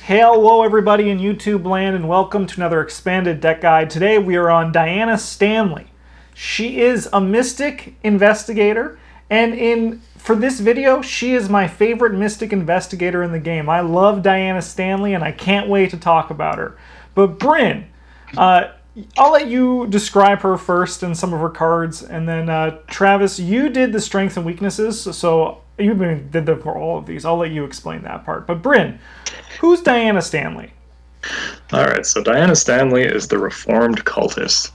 Hello everybody in YouTube land and welcome to another expanded deck guide. Today we are on Diana Stanley. She is a mystic investigator and for this video she is my favorite mystic investigator in the game. I love Diana Stanley and I can't wait to talk about her. But Bryn, I'll let you describe her first and some of her cards, and then Travis, you did the strengths and weaknesses, so you did them for all of these. I'll let you explain that part. But Bryn, who's Diana Stanley? All right, so Diana Stanley is the reformed cultist.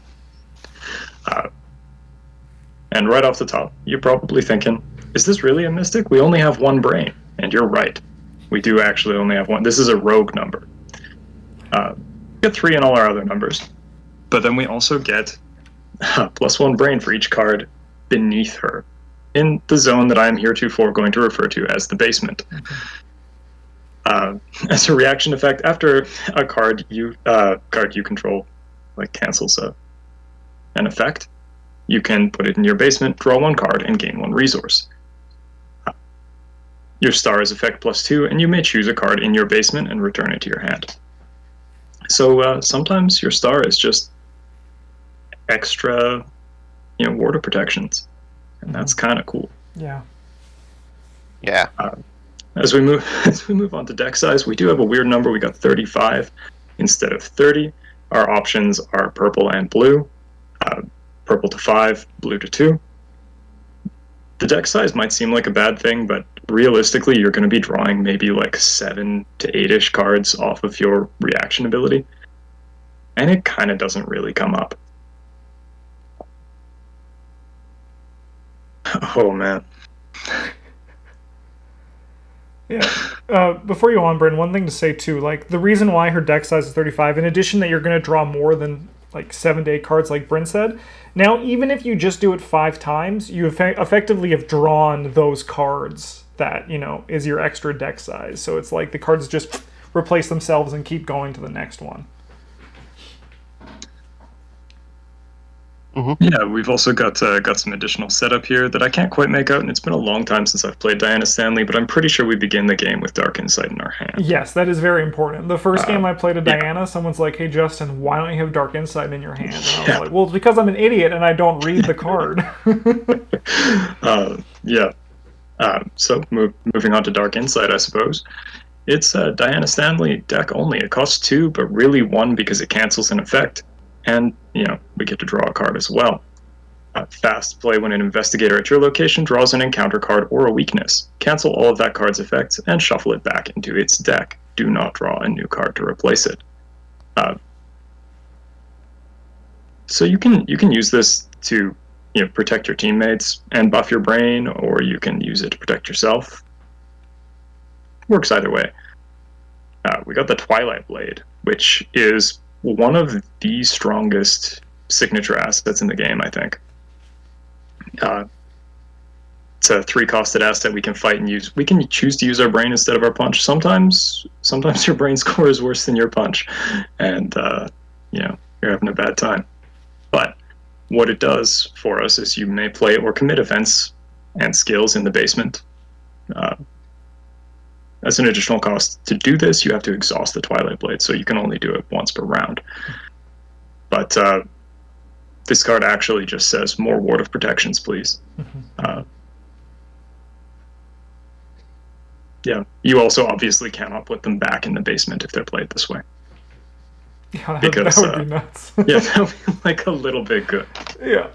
And right off the top, you're probably thinking, is this really a mystic? We only have one brain. And you're right. We do actually only have one. This is a rogue number. We get 3 in all our other numbers. But then we also get +1 brain for each card beneath her in the zone that I am heretofore going to refer to as the basement. As a reaction effect, after a card you control cancels an effect, you can put it in your basement, draw 1 card, and gain 1 resource. Your star is effect +2, and you may choose a card in your basement and return it to your hand. So sometimes your star is just extra, ward of protections, and that's kind of cool. Yeah. Yeah. As we move on to deck size, we do have a weird number. We got 35 instead of 30. Our options are purple and blue. Purple to 5, blue to 2. The deck size might seem like a bad thing, but realistically, you're going to be drawing maybe 7 to 8-ish cards off of your reaction ability, and it kind of doesn't really come up. Oh, man. Yeah. Before you go on, Bryn, one thing to say too, the reason why her deck size is 35, in addition that you're going to draw more than 7 to 8 cards like Bryn said, now even if you just do it 5 times, you effectively have drawn those cards that, is your extra deck size. So it's like the cards just replace themselves and keep going to the next one. Mm-hmm. Yeah, we've also got some additional setup here that I can't quite make out, and it's been a long time since I've played Diana Stanley, but I'm pretty sure we begin the game with Dark Insight in our hand. Yes, that is very important. The first game I played a Diana, someone's like, hey Justin, why don't you have Dark Insight in your hand? And I was like, well, it's because I'm an idiot and I don't read the card. So moving on to Dark Insight, I suppose. It's a Diana Stanley deck only. It costs 2, but really 1 because it cancels an effect. And, we get to draw a card as well. Fast play: when an investigator at your location draws an encounter card or a weakness. Cancel all of that card's effects and shuffle it back into its deck. Do not draw a new card to replace it. So you can use this to protect your teammates and buff your brain, or you can use it to protect yourself. Works either way. We got the Twilight Blade, which is one of the strongest signature assets in the game, I think. It's a 3-costed asset we can fight and use. We can choose to use our brain instead of our punch. Sometimes your brain score is worse than your punch, and you're having a bad time. But what it does for us is you may play or commit events and skills in the basement. As an additional cost to do this, you have to exhaust the Twilight Blade, so you can only do it once per round. But this card actually just says, more ward of protections, please. Mm-hmm. You also obviously cannot put them back in the basement if they're played this way. Yeah, that would be nuts. Yeah, that would be a little bit good. Yeah.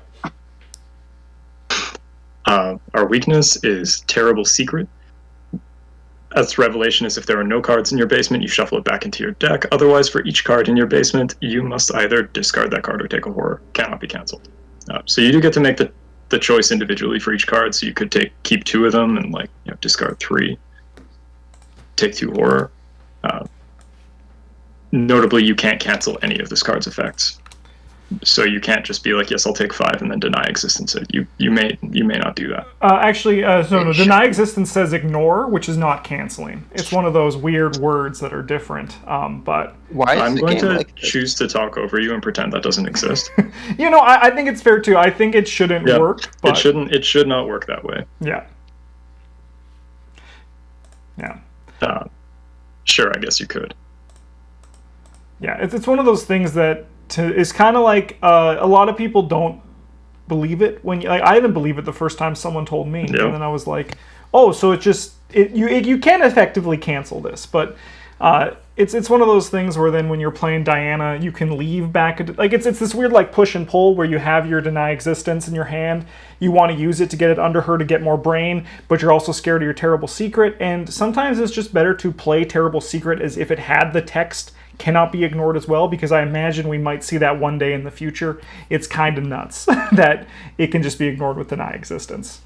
Our weakness is Terrible Secret. Its revelation is, if there are no cards in your basement, you shuffle it back into your deck. Otherwise, for each card in your basement, you must either discard that card or take a horror. Cannot be canceled. So you do get to make the choice individually for each card. So you could keep 2 of them and discard 3. Take 2 horror. Notably, you can't cancel any of this card's effects. So you can't just be like, yes, I'll take 5 and then deny existence. You may not do that. No. Deny existence says ignore, which is not canceling. It's one of those weird words that are different. But why? I'm going to choose to talk over you and pretend that doesn't exist. I think it's fair too. I think it shouldn't work. But It should not work that way. Yeah. Yeah. Sure, I guess you could. Yeah, it's one of those things that is kind of like a lot of people don't believe it when like I didn't believe it the first time someone told me, and then I was like, oh, so you can effectively cancel this, but it's one of those things where then when you're playing Diana, you can leave back like it's this weird like push and pull where you have your deny existence in your hand, you want to use it to get it under her to get more brain, but you're also scared of your terrible secret, and sometimes it's just better to play terrible secret as if it had the text cannot be ignored as well, because I imagine we might see that one day in the future. It's kind of nuts that it can just be ignored with deny existence.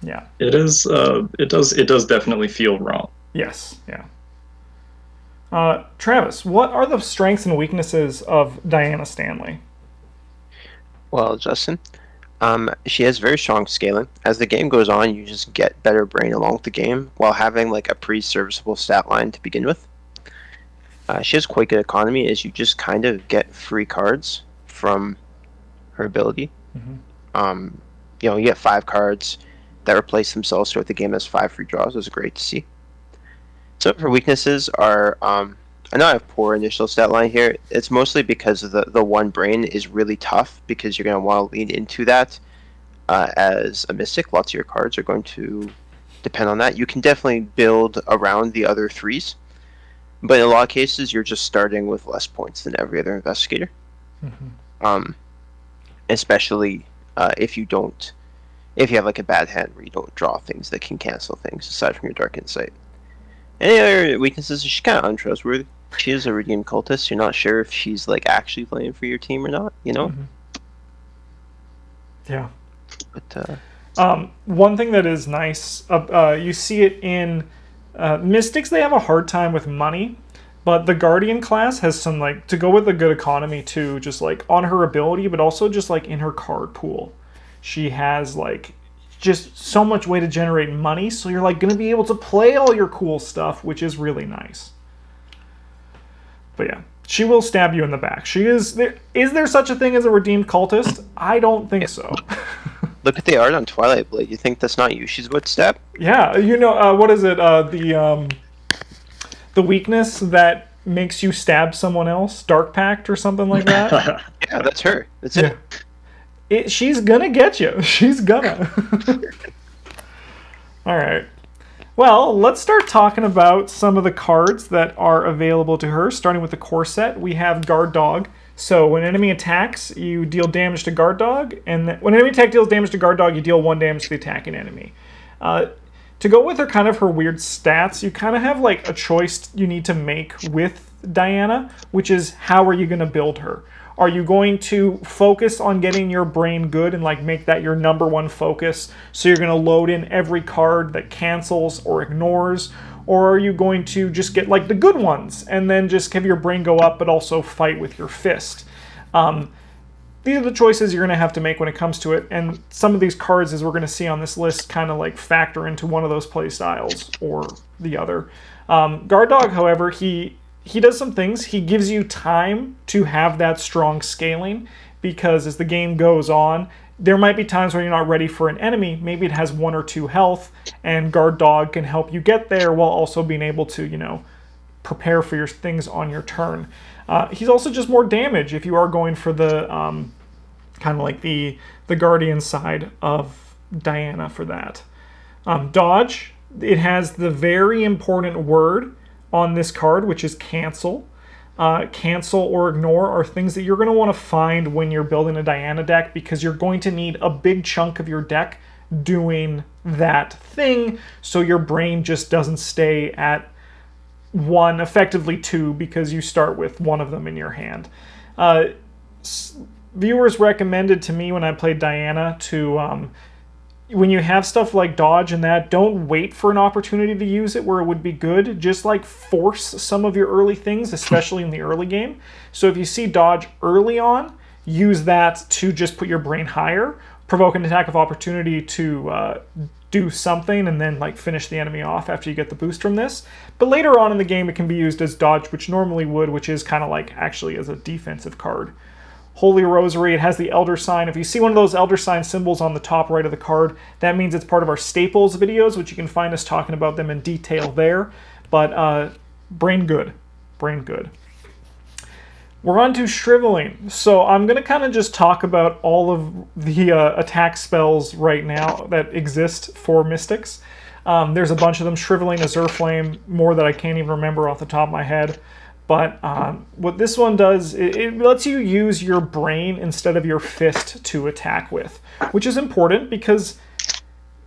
Yeah. It is. It does definitely feel wrong. Yes. Yeah. Travis, what are the strengths and weaknesses of Diana Stanley? Well, Justin, she has very strong scaling. As the game goes on, you just get better brain along with the game while having like a pretty serviceable stat line to begin with. She has quite good economy, as you just kind of get free cards from her ability. Mm-hmm. You get 5 cards that replace themselves throughout the game as 5 free draws. It's great to see. Some of her weaknesses are, I know I have poor initial stat line here. It's mostly because of the one brain is really tough, because you're going to want to lean into that. As a mystic, lots of your cards are going to depend on that. You can definitely build around the other 3s. But in a lot of cases, you're just starting with less points than every other investigator. Mm-hmm. Especially if you have like a bad hand where you don't draw things that can cancel things aside from your Dark Insight. Any other weaknesses? She's kind of untrustworthy. She is a redeemed cultist. You're not sure if she's like actually playing for your team or not. You know. Mm-hmm. Yeah. But one thing that is nice, you see it in. Mystics, they have a hard time with money, but the Guardian class has some, like, to go with a good economy too, just like on her ability, but also just like in her card pool. She has like just so much way to generate money, so you're like going to be able to play all your cool stuff, which is really nice. But yeah, she will stab you in the back. She is there. Is there such a thing as a redeemed cultist? I don't think so. Look at the art on Twilight Blade. You think that's not you she's about to stab? Yeah, what is it? The weakness that makes you stab someone else, Dark Pact or something like that. Yeah, that's her. That's it. She's gonna get you. She's gonna. All right. Well, let's start talking about some of the cards that are available to her. Starting with the core set, we have Guard Dog. So when an enemy attacks, you deal damage to Guard Dog, and when an enemy attack deals damage to Guard Dog, you deal 1 damage to the attacking enemy. To go with her weird stats, you kind of have like a choice you need to make with Diana, which is how are you going to build her? Are you going to focus on getting your brain good and like make that your number one focus? So you're going to load in every card that cancels or ignores, or are you going to just get like the good ones and then just have your brain go up but also fight with your fist? These are the choices you're going to have to make when it comes to it, and some of these cards, as we're going to see on this list, kind of like factor into one of those play styles or the other. Guard Dog, however, he does some things. He gives you time to have that strong scaling, because as the game goes on, there might be times when you're not ready for an enemy. Maybe it has 1 or 2 health, and Guard Dog can help you get there while also being able to, prepare for your things on your turn. He's also just more damage if you are going for the kind of like the Guardian side of Diana for that. Dodge, it has the very important word on this card, which is cancel. Cancel or ignore are things that you're going to want to find when you're building a Diana deck, because you're going to need a big chunk of your deck doing that thing, so your brain just doesn't stay at 1, effectively 2, because you start with 1 of them in your hand. Viewers recommended to me when I played Diana to, when you have stuff like dodge and that, don't wait for an opportunity to use it where it would be good. Just like force some of your early things, especially in the early game. So if you see dodge early on, use that to just put your brain higher, provoke an attack of opportunity to do something, and then like finish the enemy off after you get the boost from this. But later on in the game, it can be used as dodge, which normally would, which is kind of like actually as a defensive card. Holy Rosary, it has the Elder Sign. If you see one of those Elder Sign symbols on the top right of the card, that means it's part of our Staples videos, which you can find us talking about them in detail there. But brain good. Brain good. We're on to Shriveling. So I'm going to kind of just talk about all of the attack spells right now that exist for Mystics. There's a bunch of them. Shriveling, Azure Flame, more that I can't even remember off the top of my head. But what this one does, it lets you use your brain instead of your fist to attack with, which is important because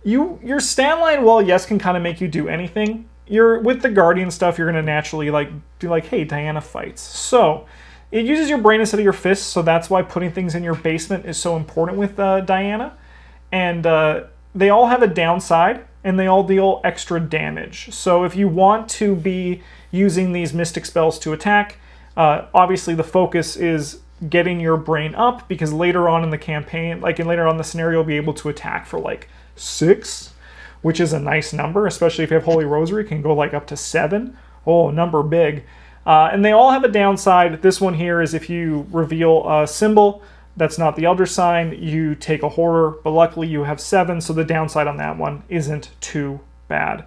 your stand line, while yes, can kind of make you do anything, with the Guardian stuff, you're going to naturally be like, hey, Diana fights. So it uses your brain instead of your fists, so that's why putting things in your basement is so important with Diana. And they all have a downside, and they all deal extra damage. So if you want to be using these Mystic spells to attack, obviously the focus is getting your brain up, because later on in the campaign, later on in the scenario, you'll be able to attack for 6, which is a nice number, especially if you have Holy Rosary, it can go up to 7. Oh, number big. And they all have a downside. This one here is if you reveal a symbol that's not the Elder Sign, you take a horror, but luckily you have 7, so the downside on that one isn't too bad.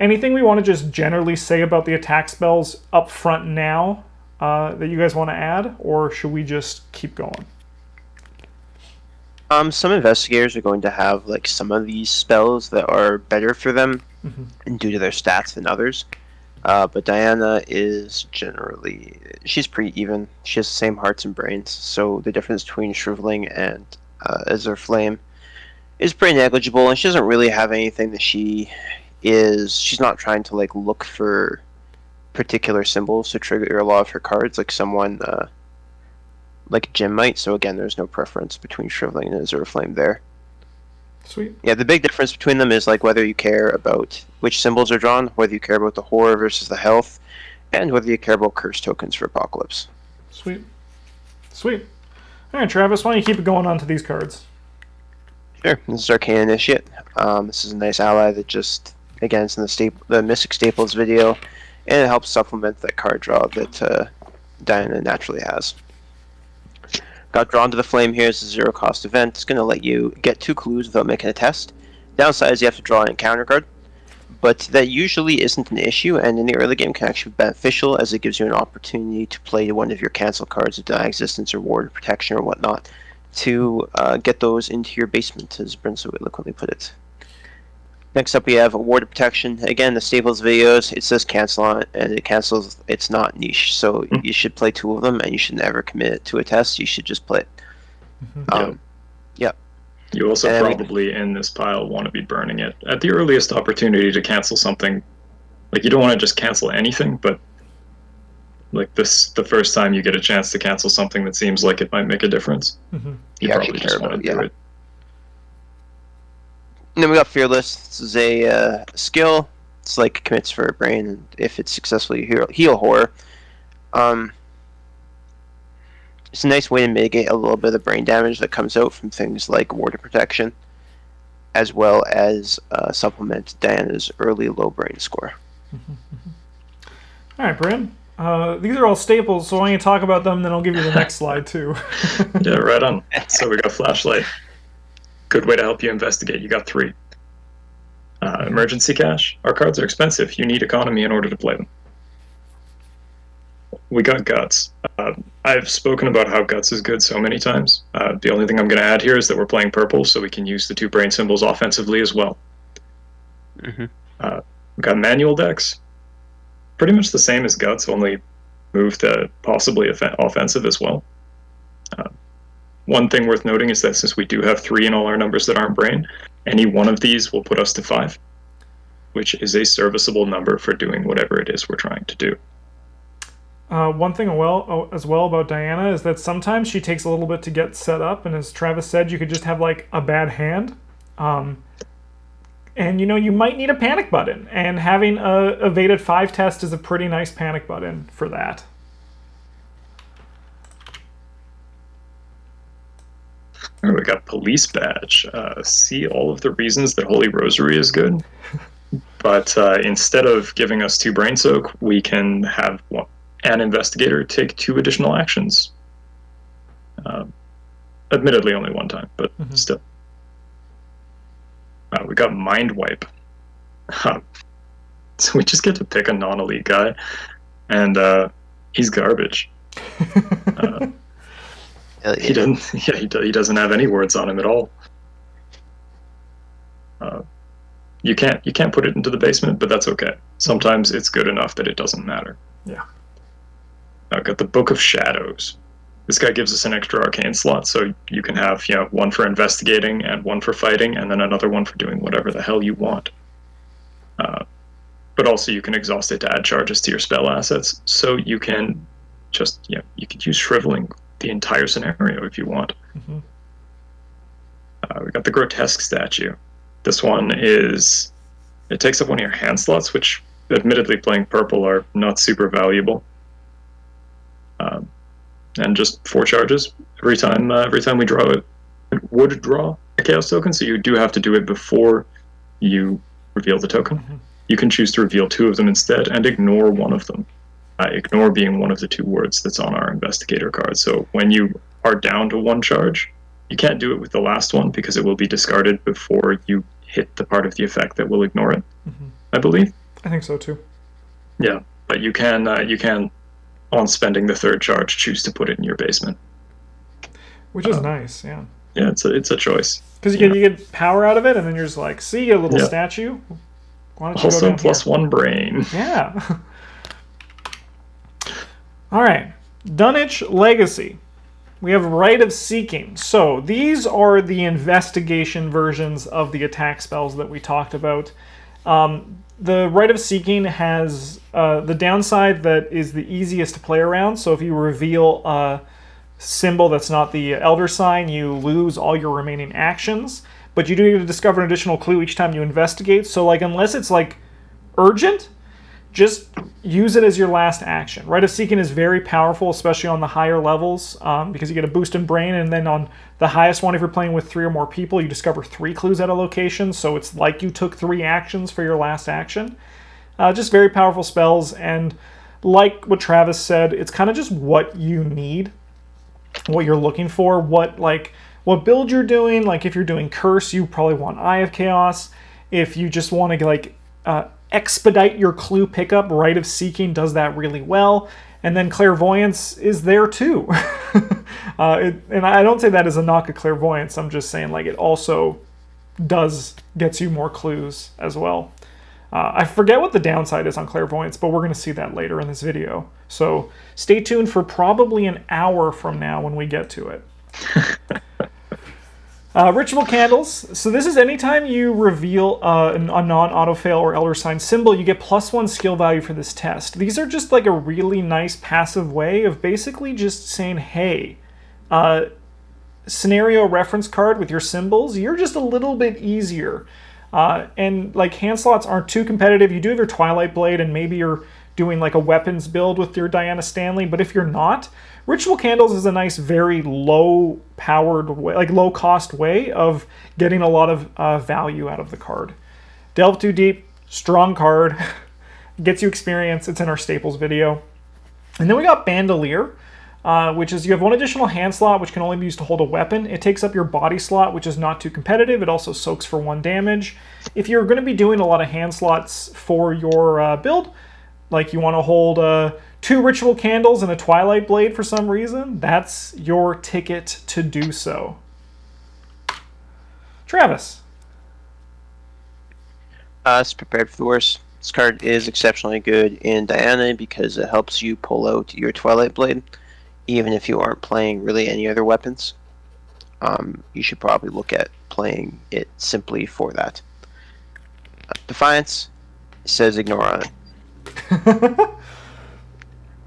Anything we want to just generally say about the attack spells up front now that you guys want to add, or should we just keep going? Some investigators are going to have some of these spells that are better for them due to their stats than others. But Diana is she's pretty even. She has the same hearts and brains, so the difference between Shriveling and Azure Flame is pretty negligible, and she doesn't really have anything that she's not trying to look for particular symbols to trigger a lot of her cards, like someone like Jim might. So again, there's no preference between Shriveling and Azure Flame there. Sweet. Yeah, the big difference between them is whether you care about which symbols are drawn, whether you care about the horror versus the health, and whether you care about curse tokens for Apocalypse. Sweet. Sweet. All right, Travis, why don't you keep it going on to these cards? Sure. This is Arcane Initiate. This is a nice ally that just, again, it's in the Mystic Staples video, and it helps supplement that card draw that Diana naturally has. Got Drawn to the Flame here is a 0-cost event. It's going to let you get 2 clues without making a test. Downside is you have to draw an encounter card, but that usually isn't an issue, and in the early game can actually be beneficial, as it gives you an opportunity to play one of your cancel cards of Deny Existence or Ward Protection or whatnot to get those into your basement, as Bryn so eloquently put it. Next up we have Ward Protection. Again, the Staples videos, it says cancel on it, and it cancels. It's not niche, so you should play 2 of them, and you should never commit it to a test. You should just play it. Yep. You also probably in this pile want to be burning it at the earliest opportunity to cancel something. You don't want to just cancel anything, but the first time you get a chance to cancel something that seems like it might make a difference, you probably just want to do it. And then we got Fearless. This is a skill. It's commits for a brain, and if it's successfully heal horror. It's a nice way to mitigate a little bit of the brain damage that comes out from things like Ward Protection, as well as supplement Diana's early low brain score. All right, Bryn. These are all staples, so why don't you talk about them, then I'll give you the next slide, too. Yeah, right on. So we got Flashlight. Good way to help you investigate. You got 3. Emergency Cash. Our cards are expensive. You need economy in order to play them. We got Guts. I've spoken about how Guts is good so many times. The only thing I'm going to add here is that we're playing purple, so we can use the 2 brain symbols offensively as well. We got Manual Decks. Pretty much the same as Guts, only moved to possibly offensive as well. One thing worth noting is that since we do have 3 in all our numbers that aren't brain, any one of these will put us to 5, which is a serviceable number for doing whatever it is we're trying to do. One thing as well about Diana is that sometimes she takes a little bit to get set up, and as Travis said, you could just have a bad hand. And you might need a panic button, and having a evaded 5 test is a pretty nice panic button for that. We got Police Badge. See all of the reasons that Holy Rosary is good, but instead of giving us 2 brain soak, we can have an investigator take 2 additional actions. Admittedly, only 1 time, but still. We got Mind Wipe. So we just get to pick a non-elite guy, and he's garbage. He doesn't. Yeah, he doesn't have any words on him at all. You can't put it into the basement, but that's okay. Sometimes it's good enough that it doesn't matter. Yeah. I've got the Book of Shadows. This guy gives us an extra arcane slot, so you can have one for investigating and one for fighting, and then another one for doing whatever the hell you want. But also you can exhaust it to add charges to your spell assets, so you can just you could use Shriveling the entire scenario if you want. Mm-hmm. We got the Grotesque statue. This one it takes up one of your hand slots, which admittedly playing purple are not super valuable. And just 4 charges every time we draw it. It would draw a chaos token, so you do have to do it before you reveal the token. Mm-hmm. You can choose to reveal 2 of them instead and ignore one of them. Ignore being one of the 2 words that's on our investigator card. So when you are down to 1 charge, you can't do it with the last one because it will be discarded before you hit the part of the effect that will ignore it. Mm-hmm. I believe. I think so too. Yeah, but you can on spending the 3rd charge choose to put it in your basement, which is nice. Yeah. Yeah, it's a choice because you get power out of it, and then you're just like, see a little statue. Why don't you also go down plus here? 1 brain. Yeah. All right, Dunwich Legacy. We have Rite of Seeking. So these are the investigation versions of the attack spells that we talked about. The Rite of Seeking has the downside that is the easiest to play around. So if you reveal a symbol that's not the Elder Sign, you lose all your remaining actions. But you do get to discover an additional clue each time you investigate. So unless it's urgent, just use it as your last action. Rite of Seeking is very powerful, especially on the higher levels, because you get a boost in brain, and then on the highest one, if you're playing with 3 or more people, you discover 3 clues at a location, so it's like you took 3 actions for your last action. Just very powerful spells, and like what Travis said, it's kind of just what you need, what you're looking for, what build you're doing. If you're doing Curse, you probably want Eye of Chaos. If you just want to expedite your clue pickup, Rite of Seeking does that really well. And then Clairvoyance is there too. And I don't say that as a knock at Clairvoyance. I'm just saying it also gets you more clues as well. I forget what the downside is on Clairvoyance, but we're going to see that later in this video. So stay tuned for probably an hour from now when we get to it. Ritual Candles. So this is anytime you reveal a non-auto-fail or Elder Sign symbol, you get +1 skill value for this test. These are just a really nice passive way of basically just saying, hey, scenario reference card with your symbols, you're just a little bit easier. And hand slots aren't too competitive. You do have your Twilight Blade, and maybe you're doing a weapons build with your Diana Stanley, but if you're not, Ritual Candles is a nice, very low-powered way, low-cost way of getting a lot of value out of the card. Delve Too Deep, strong card, gets you experience. It's in our Staples video. And then we got Bandolier, which is you have 1 additional hand slot, which can only be used to hold a weapon. It takes up your body slot, which is not too competitive. It also soaks for 1 damage. If you're going to be doing a lot of hand slots for your build, you want to hold 2 Ritual Candles and a Twilight Blade for some reason, that's your ticket to do so. Travis. It's prepared for the worst. This card is exceptionally good in Diana because it helps you pull out your Twilight Blade, even if you aren't playing really any other weapons. You should probably look at playing it simply for that. Defiance says ignore on it.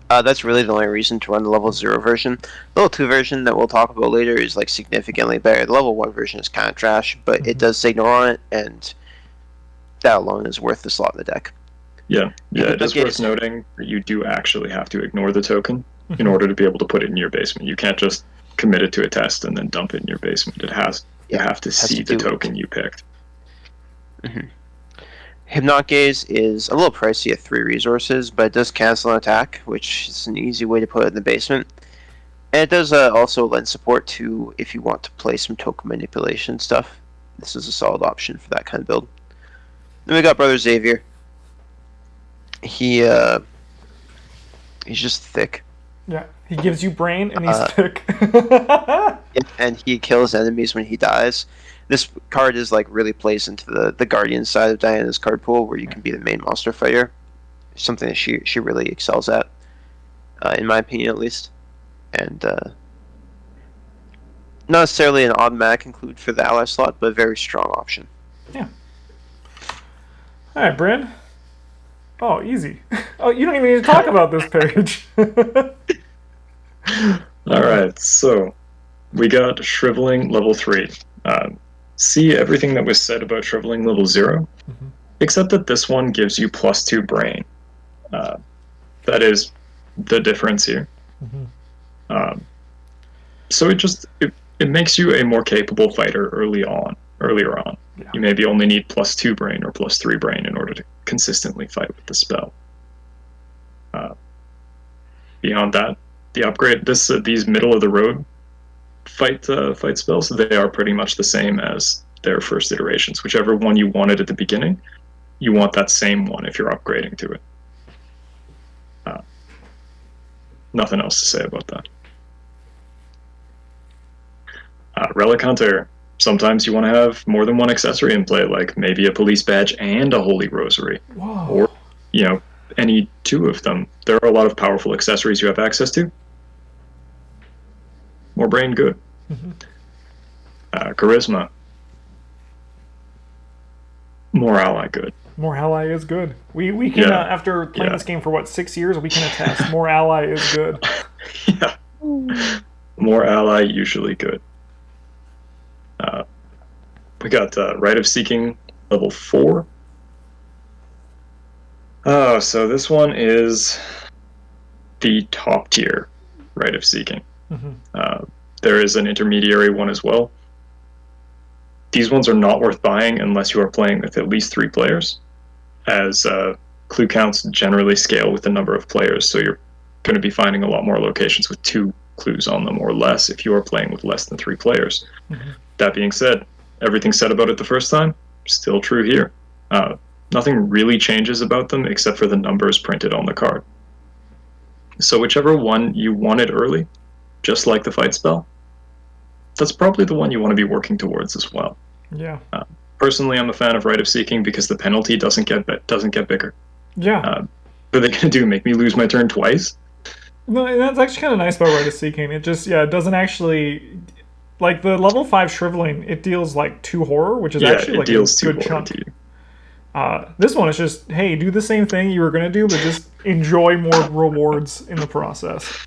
That's really the only reason to run the level 0 version. The level 2 version that we'll talk about later is significantly better. The level 1 version is kind of trash, but it does say ignore on it, and that alone is worth the slot in the deck. Yeah, it is worth noting that you do actually have to ignore the token in order to be able to put it in your basement. You can't just commit it to a test and then dump it in your basement. You have to see the token you picked. Mm-hmm. Hypnotic Gaze is a little pricey at 3 resources, but it does cancel an attack, which is an easy way to put it in the basement. And it does also lend support to if you want to play some token manipulation stuff. This is a solid option for that kind of build. Then we got Brother Xavier. He's just thick. Yeah, he gives you brain and he's thick. And he kills enemies when he dies. This card is like really plays into the Guardian side of Diana's card pool, where you can be the main monster fighter. Something that she really excels at, in my opinion at least. And not necessarily an automatic include for the ally slot, but a very strong option. Yeah. All right, Bryn. Oh, easy. Oh, you don't even need to talk about this page. All right, so we got Shriveling level 3. See everything that was said about Shriveling level 0, except that this one gives you +2 brain. That is the difference here. So it makes you a more capable fighter earlier on. Yeah. You maybe only need +2 brain or +3 brain in order to consistently fight with the spell. Beyond that, the upgrade, these middle of the road fight spells, they are pretty much the same as their first iterations. Whichever one you wanted at the beginning, you want that same one if you're upgrading to it. Nothing else to say about that. Relic Hunter. Sometimes you want to have more than one accessory in play, like maybe a police badge and a holy rosary. Whoa. Or, any two of them. There are a lot of powerful accessories you have access to. More brain, good. Charisma. More ally, good. More ally is good. We can, after playing this game for, 6 years, we can attest. More ally is good. Yeah. More ally, usually good. We got Rite of Seeking, level 4. Oh, so this one is the top tier Rite of Seeking. There is an intermediary one as well. These ones are not worth buying unless you are playing with at least 3 players, as clue counts generally scale with the number of players, so you're going to be finding a lot more locations with 2 clues on them or less if you are playing with less than 3 players. That being said, everything said about it the first time, still true here. Nothing really changes about them except for the numbers printed on the card. So whichever one you wanted early, just like the fight spell, that's probably the one you want to be working towards as well. Yeah. Personally, I'm a fan of Rite of Seeking because the penalty doesn't get bigger. Yeah. What are they going to do, make me lose my turn twice? No, that's actually kind of nice about Rite of Seeking. It just, it doesn't actually... Like, the level 5 Shriveling, it deals, 2 horror, which is actually, it deals a good chunk. To you. This one is just, hey, do the same thing you were going to do, but just enjoy more rewards in the process.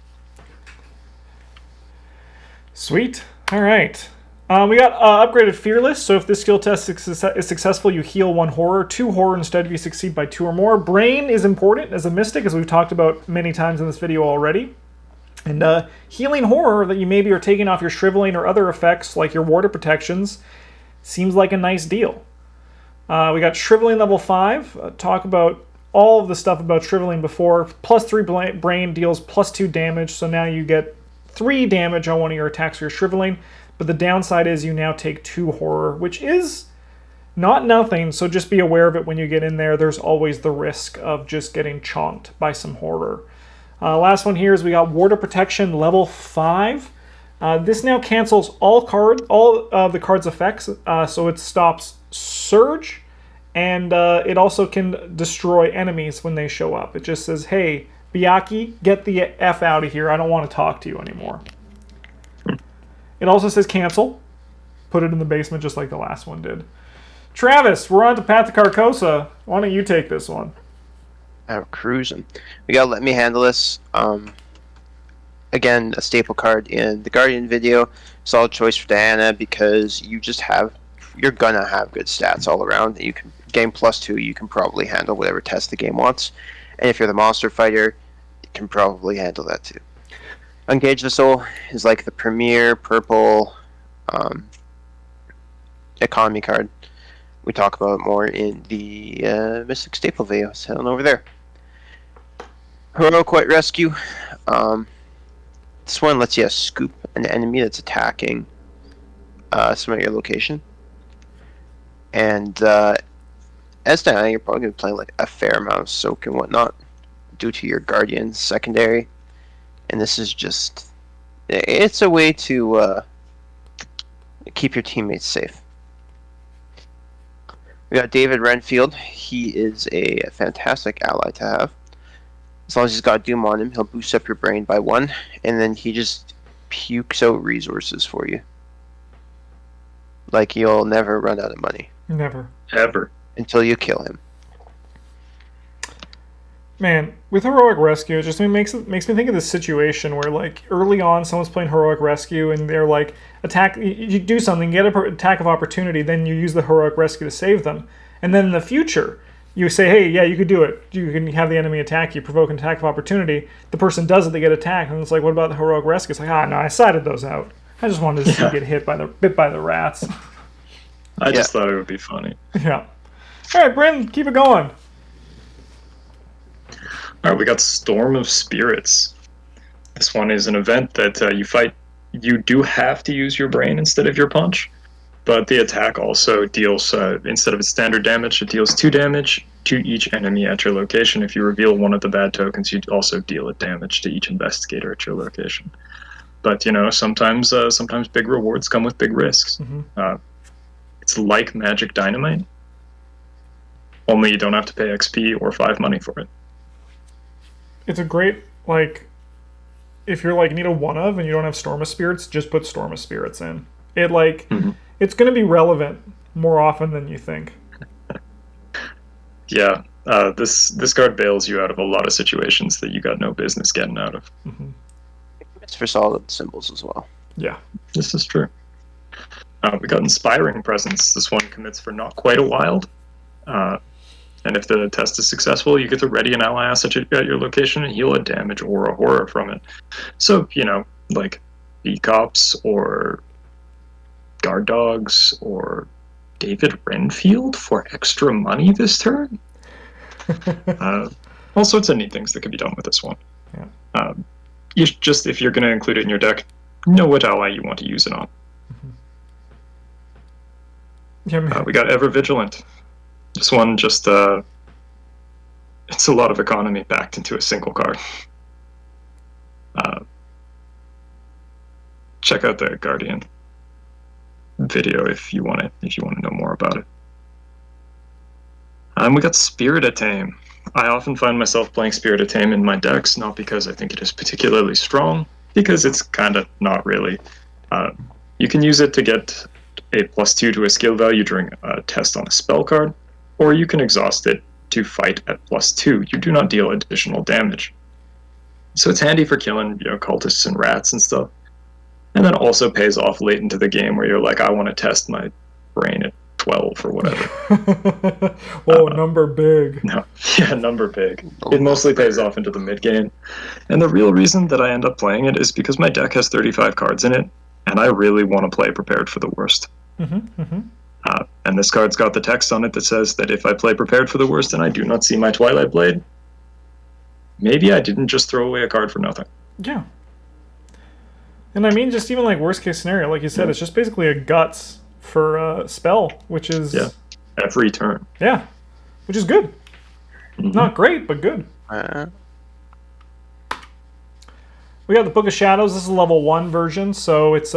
Sweet. All right. We got upgraded Fearless, so if this skill test is successful, you heal 1 horror, 2 horror instead if you succeed by 2 or more. Brain is important as a mystic, as we've talked about many times in this video already. And healing horror that you maybe are taking off your shriveling or other effects, like your water protections, seems like a nice deal. We got shriveling level 5. Talk about all of the stuff about shriveling before. +3 brain deals +2 damage, so now you get 3 damage on one of your attacks for your shriveling. But the downside is you now take 2 horror, which is not nothing, so just be aware of it when you get in there. There's always the risk of just getting chomped by some horror. Last one here is we got Water Protection level 5. This now cancels all of the card's effects, so it stops Surge, and it also can destroy enemies when they show up. It just says, hey, Byakhee, get the F out of here. I don't want to talk to you anymore. It also says cancel. Put it in the basement just like the last one did. Travis, we're on to Path to Carcosa. Why don't you take this one? I'm cruising. We gotta let me handle this. Again, a staple card in the Guardian video. Solid choice for Diana because you're gonna have good stats all around. You can game +2. You can probably handle whatever test the game wants, and if you're the monster fighter, you can probably handle that too. Ungage the Soul is like the premier purple economy card. We talk about it more in the Mystic Staple video, so head on over there. Heroic White Rescue. This one lets you scoop an enemy that's attacking some of your location. And as Diana, you're probably going to be playing a fair amount of soak and whatnot due to your Guardian's secondary and this is it's a way to keep your teammates safe. We got David Renfield. He is a fantastic ally to have. As long as he's got Doom on him, he'll boost up your brain by 1, and then he just pukes out resources for you. Like, you'll never run out of money. Never. Ever. Until you kill him. Man, with Heroic Rescue, it just makes me think of this situation where, like, early on, someone's playing Heroic Rescue, and they're like, you do something, get an attack of opportunity, then you use the Heroic Rescue to save them. And then in the future, you say, hey, yeah, you could do it. You can have the enemy attack you, provoke an attack of opportunity. The person does it, they get attacked, and it's like, what about the Heroic Rescue? It's like, no, I sided those out. I just wanted to see you get bit by the rats. I just thought it would be funny. Yeah. All right, Brandon, keep it going. All right, we got Storm of Spirits. This one is an event that you fight. You do have to use your brain instead of your punch, but the attack also deals, instead of its standard damage, it deals 2 damage to each enemy at your location. If you reveal one of the bad tokens, you also deal a damage to each investigator at your location. But, sometimes big rewards come with big risks. Mm-hmm. It's like Magic Dynamite, only you don't have to pay XP or 5 money for it. It's a great, like, if you're like need a one of and you don't have Storm of Spirits, just put Storm of Spirits in. It it's going to be relevant more often than you think. Yeah, this card bails you out of a lot of situations that you got no business getting out of. Mm-hmm. It's for solid symbols as well. Yeah, this is true. We got Inspiring Presence. This one commits for not quite a wild. And if the test is successful, you get to ready an ally asset at your location and heal a damage or a horror from it. So, like B-Cops or Guard Dogs or David Renfield for extra money this turn. All sorts of neat things that could be done with this one. Yeah. If you're going to include it in your deck, know what ally you want to use it on. Mm-hmm. Yeah, we got Ever Vigilant. This one just, it's a lot of economy backed into a single card. Check out the Guardian video if you want to know more about it. We got Spirit of Tame. I often find myself playing Spirit of Tame in my decks, not because I think it is particularly strong, because it's kind of not really. You can use it to get a +2 to a skill value during a test on a spell card, or you can exhaust it to fight at +2. You do not deal additional damage. So it's handy for killing, cultists and rats and stuff. And then also pays off late into the game where you're like, I want to test my brain at 12 or whatever. Whoa, number big. No, yeah, number big. It mostly pays off into the mid game. And the real reason that I end up playing it is because my deck has 35 cards in it, and I really want to play Prepared for the Worst. Mm-hmm, mm-hmm. And this card's got the text on it that says that if I play Prepared for the Worst and I do not see my Twilight Blade, maybe I didn't just throw away a card for nothing. Yeah. And I mean, just even like worst case scenario, like you said, it's just basically a guts for spell, which is... Yeah, every turn. Yeah, which is good. Mm-hmm. Not great, but good. We got the Book of Shadows. This is a level 1 version, so it's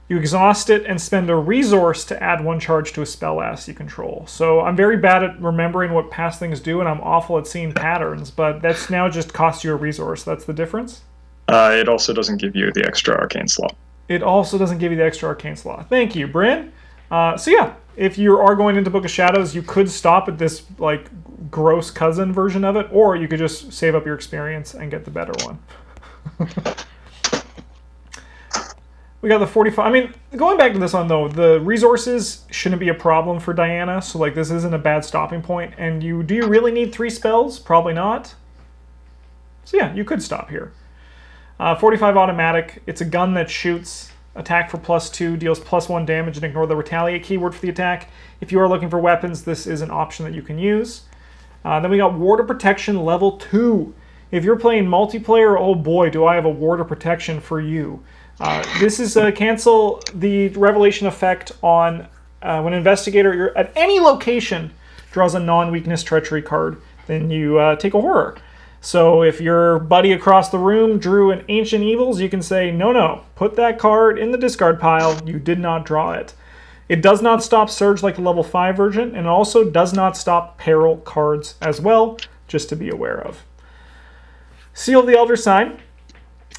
you exhaust it and spend a resource to add 1 charge to a spell you control. So I'm very bad at remembering what past things do, and I'm awful at seeing patterns, but that's now just costs you a resource. That's the difference? It also doesn't give you the extra arcane slot. It also doesn't give you the extra arcane slot. Thank you, Bryn. So yeah, if you are going into Book of Shadows, you could stop at this like gross cousin version of it, or you could just save up your experience and get the better one. We got the 45. I mean, going back to this one though, the resources shouldn't be a problem for Diana. So like, this isn't a bad stopping point. And do you really need 3 spells? Probably not. So yeah, you could stop here. 45 automatic. It's a gun that shoots. Attack for +2, deals +1 damage, and ignore the retaliate keyword for the attack. If you are looking for weapons, this is an option that you can use. Then we got Ward of Protection level 2. If you're playing multiplayer, oh boy, do I have a Ward of Protection for you. This is cancel the Revelation effect on when an investigator at any location draws a non-weakness treachery card, then you take a horror. So if your buddy across the room drew an Ancient Evils, you can say, no, put that card in the discard pile. You did not draw it. It does not stop Surge like the level 5 version, and also does not stop Peril cards as well, just to be aware of. Seal of the Elder Sign,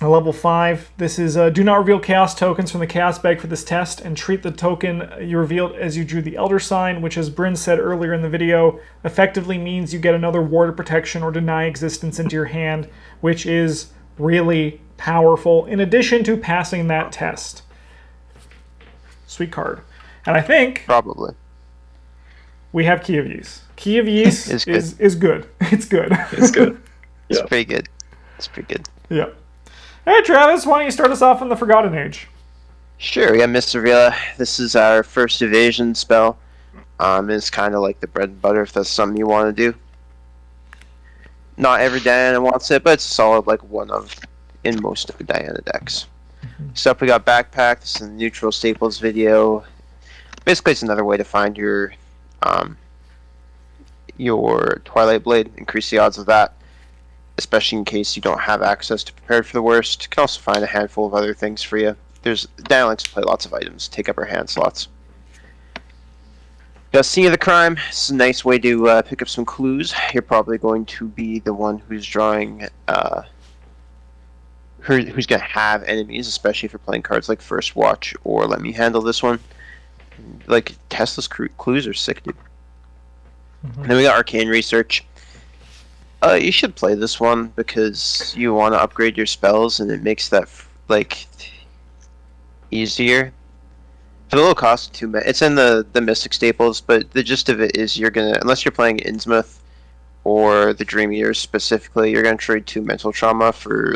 a level 5. This is do not reveal Chaos tokens from the Chaos bag for this test, and treat the token you revealed as you drew the Elder Sign, which, as Bryn said earlier in the video, effectively means you get another Ward of Protection or Deny Existence into your hand, which is really powerful, in addition to passing that test. Sweet card. And I think Probably. we have Key of Ys. Key of Ys is good. It's good. It's good. It's Yeah. pretty good. It's pretty good. Yeah. Hey, Travis, why don't you start us off in the Forgotten Age? Sure, we got Mr. Vila. This is our first evasion spell. It's kind of like the bread and butter if that's something you want to do. Not every Diana wants it, but it's a solid like one of in most of the Diana decks. So up we got Backpack. This is a neutral staples video. Basically, it's another way to find your Twilight Blade. Increase the odds of that, especially in case you don't have access to Prepared for the Worst. You can also find a handful of other things for you. Diana likes to play lots of items, take up her hand slots. Got Scene of the Crime. This is a nice way to pick up some clues. You're probably going to be the one who's drawing, who's going to have enemies, especially if you're playing cards like First Watch or Let Me Handle This One. Like, Tesla's clues are sick, dude. And then we got Arcane Research. You should play this one because you want to upgrade your spells, and it makes that easier. For the low cost, it's in the Mystic staples, but the gist of it is you're gonna, unless you're playing Innsmouth or the Dream Eaters specifically, you're gonna trade 2 mental trauma for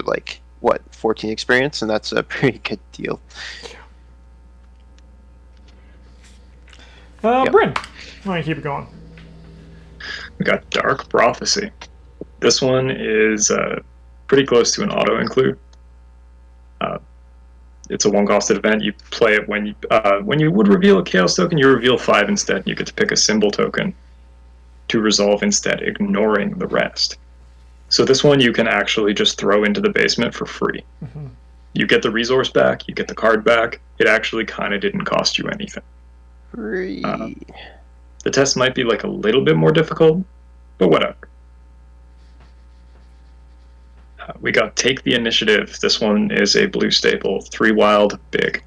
14 experience, and that's a pretty good deal. Bryn, why don't you keep it going? We got Dark Prophecy. This one is pretty close to an auto include. It's a one-costed event. You play it when you would reveal a Chaos token, you reveal 5 instead. You get to pick a symbol token to resolve instead, ignoring the rest. So this one you can actually just throw into the basement for free. Mm-hmm. You get the resource back, you get the card back. It actually kind of didn't cost you anything. Free. The test might be a little bit more difficult, but whatever. We got Take the Initiative. This one is a blue staple. 3 wild, big.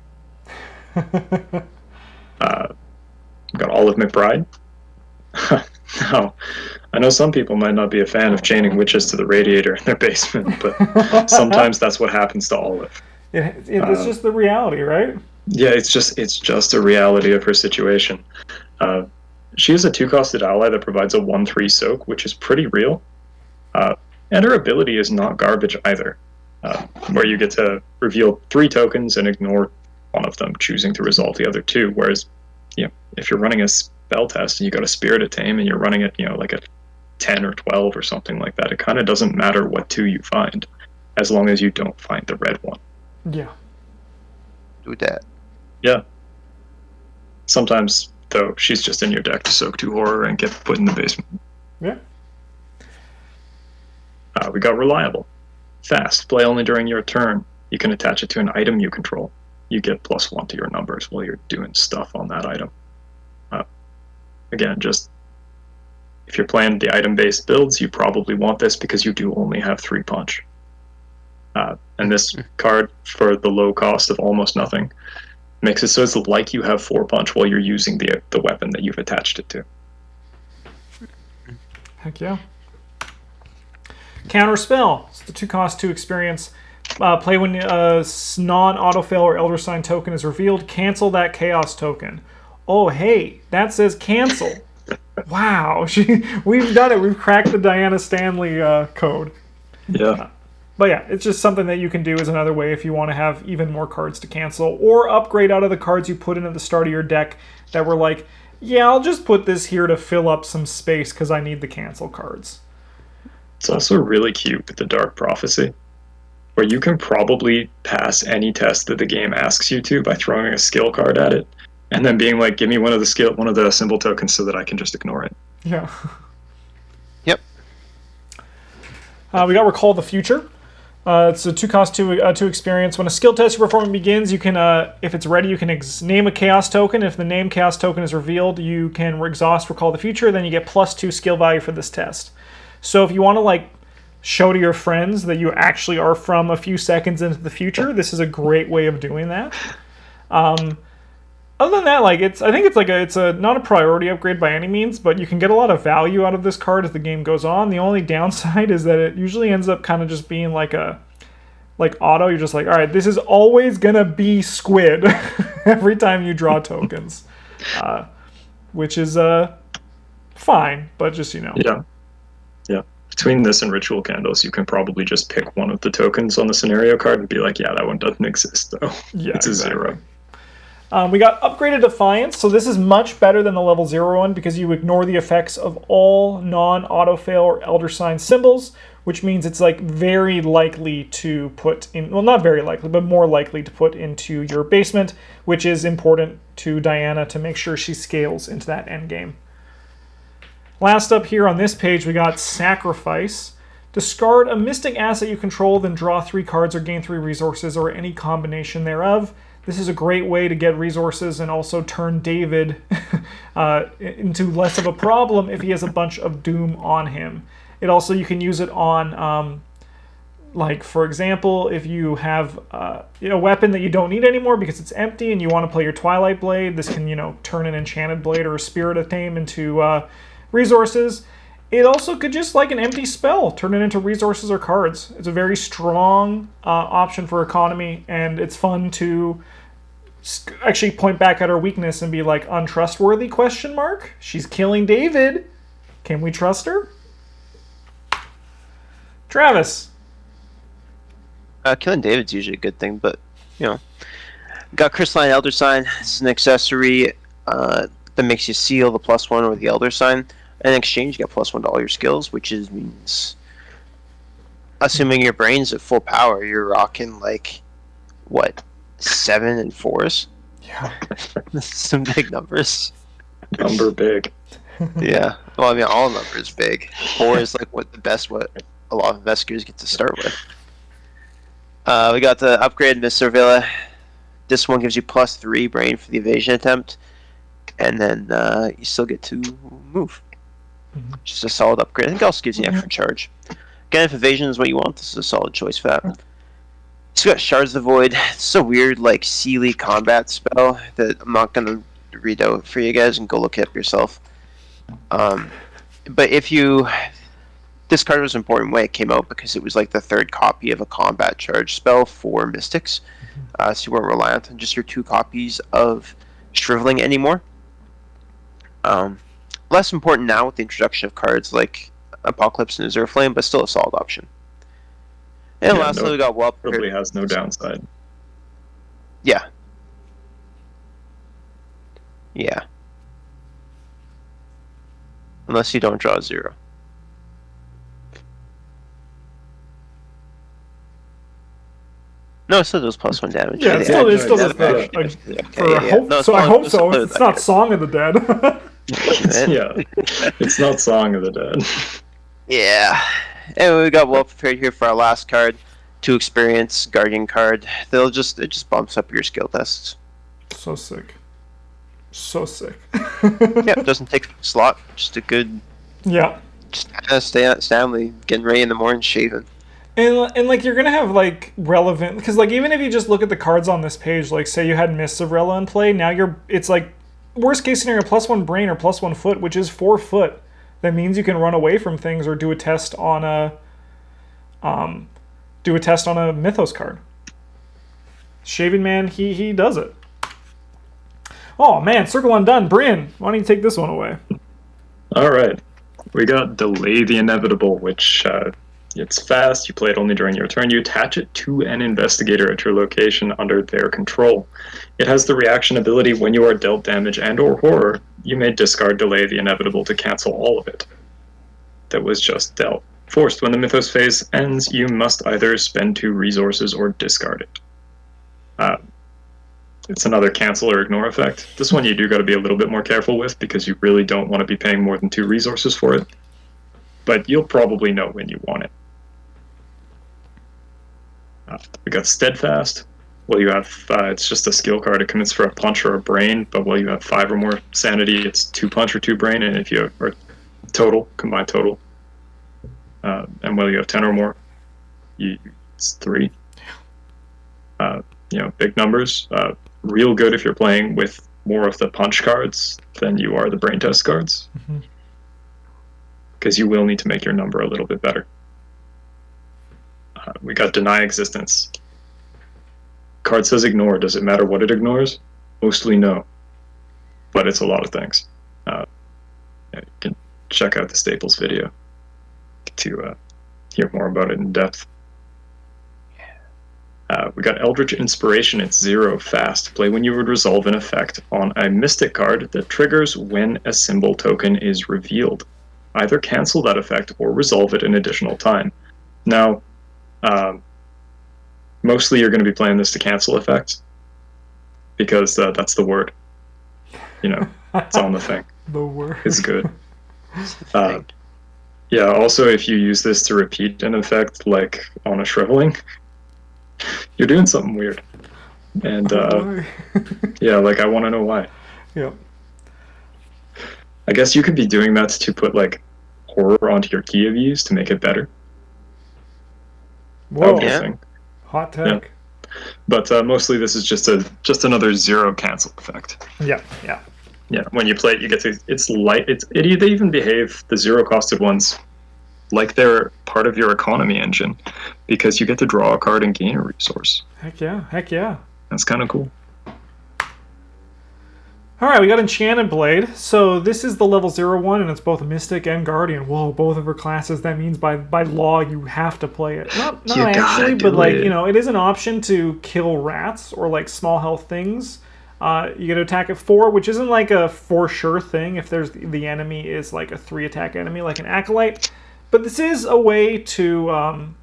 Got Olive McBride. Now, I know some people might not be a fan of chaining witches to the radiator in their basement, but sometimes that's what happens to Olive. It's just the reality, right? Yeah, it's just a reality of her situation. She is a 2-costed ally that provides a 1/3 soak, which is pretty real. And her ability is not garbage either, where you get to reveal 3 tokens and ignore one of them, choosing to resolve the other 2. Whereas, if you're running a spell test and you got a Spirit of Tame and you're running it, like a 10 or 12 or something like that, it kind of doesn't matter what 2 you find, as long as you don't find the red one. Yeah. Do that. Yeah. Sometimes, though, she's just in your deck to soak 2 horror and get put in the basement. Yeah. We got Reliable. Fast. Play only during your turn. You can attach it to an item you control. You get +1 to your numbers while you're doing stuff on that item. Again, just if you're playing the item-based builds, you probably want this because you do only have 3 punch. And this card, for the low cost of almost nothing, makes it so it's like you have 4 punch while you're using the weapon that you've attached it to. Heck yeah. Counterspell. It's the 2-cost 2 experience. Play when non-autofail or Elder Sign token is revealed. Cancel that Chaos token. Oh, hey, that says cancel. Wow, we've done it. We've cracked the Diana Stanley code. Yeah. But yeah, it's just something that you can do as another way if you want to have even more cards to cancel, or upgrade out of the cards you put in at the start of your deck that were like, yeah, I'll just put this here to fill up some space because I need the cancel cards. It's also really cute with the Dark Prophecy, where you can probably pass any test that the game asks you to by throwing a skill card at it, and then being like, give me one of the symbol tokens so that I can just ignore it. Yeah. Yep. We got Recall the Future. It's a 2-cost, 2 experience. When a skill test you're performing begins, you can, if it's ready, you can name a chaos token. If the named chaos token is revealed, you can exhaust Recall the Future. Then you get +2 skill value for this test. So if you want to like show to your friends that you actually are from a few seconds into the future, this is a great way of doing that. Other than that, like I think it's not a priority upgrade by any means, but you can get a lot of value out of this card as the game goes on. The only downside is that it usually ends up kind of just being like auto. You're just like, all right, this is always gonna be squid every time you draw tokens, which is fine, but just Yeah. Between this and Ritual Candles, you can probably just pick one of the tokens on the scenario card and be like, yeah, that one doesn't exist though. Yeah, it's a 0. We got Upgraded Defiance, so this is much better than the level 0 one because you ignore the effects of all non-auto-fail or Elder Sign symbols, which means it's like very likely to put in, well, not very likely, but more likely to put into your basement, which is important to Diana to make sure she scales into that end game. Last up here on this page, we got Sacrifice. Discard a mystic asset you control, then draw 3 cards or gain 3 resources or any combination thereof. This is a great way to get resources and also turn David into less of a problem if he has a bunch of Doom on him. It also, you can use it on, like, for example, if you have a weapon that you don't need anymore because it's empty and you want to play your Twilight Blade, this can, turn an Enchanted Blade or a Spirit of Thame into resources. It also could just, like an empty spell, turn it into resources or cards. It's a very strong option for economy, and it's fun to actually point back at her weakness and be like, untrustworthy, ? She's killing David. Can we trust her? Travis. Killing David's usually a good thing, but, got Crystalline Elder Sign. This is an accessory that makes you seal the +1 or the Elder Sign. In exchange, you get +1 to all your skills, which means, assuming your brain's at full power, you're rocking, 7 and 4s? Yeah. Some big numbers. Number big. Yeah. Well, I mean, all numbers big. 4 is what a lot of investigators get to start with. We got the upgrade Miss Servilla. This one gives you +3 brain for the evasion attempt, and then you still get to move. Mm-hmm. Just a solid upgrade. I think it also gives you an extra charge. Again, if evasion is what you want, this is a solid choice for that. So we got Shards of the Void. It's a weird, Sealy combat spell that I'm not going to read out for you guys, and go look it up yourself. But if you... This card was an important way it came out because it was the 3rd copy of a combat charge spell for Mystics. So you weren't reliant on just your 2 copies of Shriveling anymore. Less important now with the introduction of cards like Apocalypse and Azure Flame, but still a solid option. And lastly, we got Probably has no downside. Yeah. Yeah. Unless you don't draw 0. No, it still does +1 damage. Yeah, it still does that. I hope so. It's not Song of the Dead. Yeah, it's not Song of the Dead. Yeah, and we got well prepared here for our last card, 2 experience Guardian card. It just bumps up your skill tests. So sick. So sick. Yeah, it doesn't take a slot. Just a good. Yeah. Just Stanley getting ready in the morning, shaving. And you're gonna have relevant, because even if you just look at the cards on this page, say you had Mists of Rella in play, now it's worst case scenario +1 brain or +1 foot, which is 4 foot. That means you can run away from things or do a test on a Mythos card. Shaving Man, he does it. Oh man, Circle Undone, Bryn, why don't you take this one away? All right, we got Delay the Inevitable, which it's fast. You play it only during your turn. You attach it to an investigator at your location under their control. It has the reaction ability: when you are dealt damage and/or horror, you may discard Delay the Inevitable to cancel all of it that was just dealt. Forced, when the Mythos phase ends, you must either spend 2 resources or discard it. It's another cancel or ignore effect. This one you do got to be a little bit more careful with because you really don't want to be paying more than 2 resources for it. But you'll probably know when you want it. We got Steadfast. Well, you have it's just a skill card. It commits for a punch or a brain, but while you have 5 or more sanity, it's 2 punch or 2 brain, and if you have or total, combined total, and while you have 10 or more, it's 3. Big numbers. Real good if you're playing with more of the punch cards than you are the brain test cards, because you will need to make your number a little bit better. We got Deny Existence. Card says ignore. Does it matter what it ignores? Mostly no. But it's a lot of things. You can check out the Staples video to hear more about it in depth. We got Eldritch Inspiration. It's 0 fast. Play when you would resolve an effect on a Mystic card that triggers when a symbol token is revealed. Either cancel that effect or resolve it an additional time. Now, mostly you're going to be playing this to cancel effects, because that's the word. It's on the thing. The word is good. Yeah, also if you use this to repeat an effect, like on a Shriveling, you're doing something weird. And yeah, like I want to know why. Yep. I guess you could be doing that to put like horror onto your key of use to make it better. Whoa. Yeah. Hot tech. Yeah. But mostly this is just another 0 cancel effect. Yeah. Yeah, when you play it, you get to. It's light. They even behave, the 0 costed ones, like they're part of your economy engine, because you get to draw a card and gain a resource. Heck yeah. That's kind of cool. All right, we got Enchanted Blade. So this is the level 0 one, and it's both Mystic and Guardian. Whoa, both of her classes. That means by law you have to play it. Not actually, but like it is an option to kill rats or like small health things. You get to attack at 4, which isn't like a for sure thing if the enemy is like a 3 attack enemy like an Acolyte. But this is a way to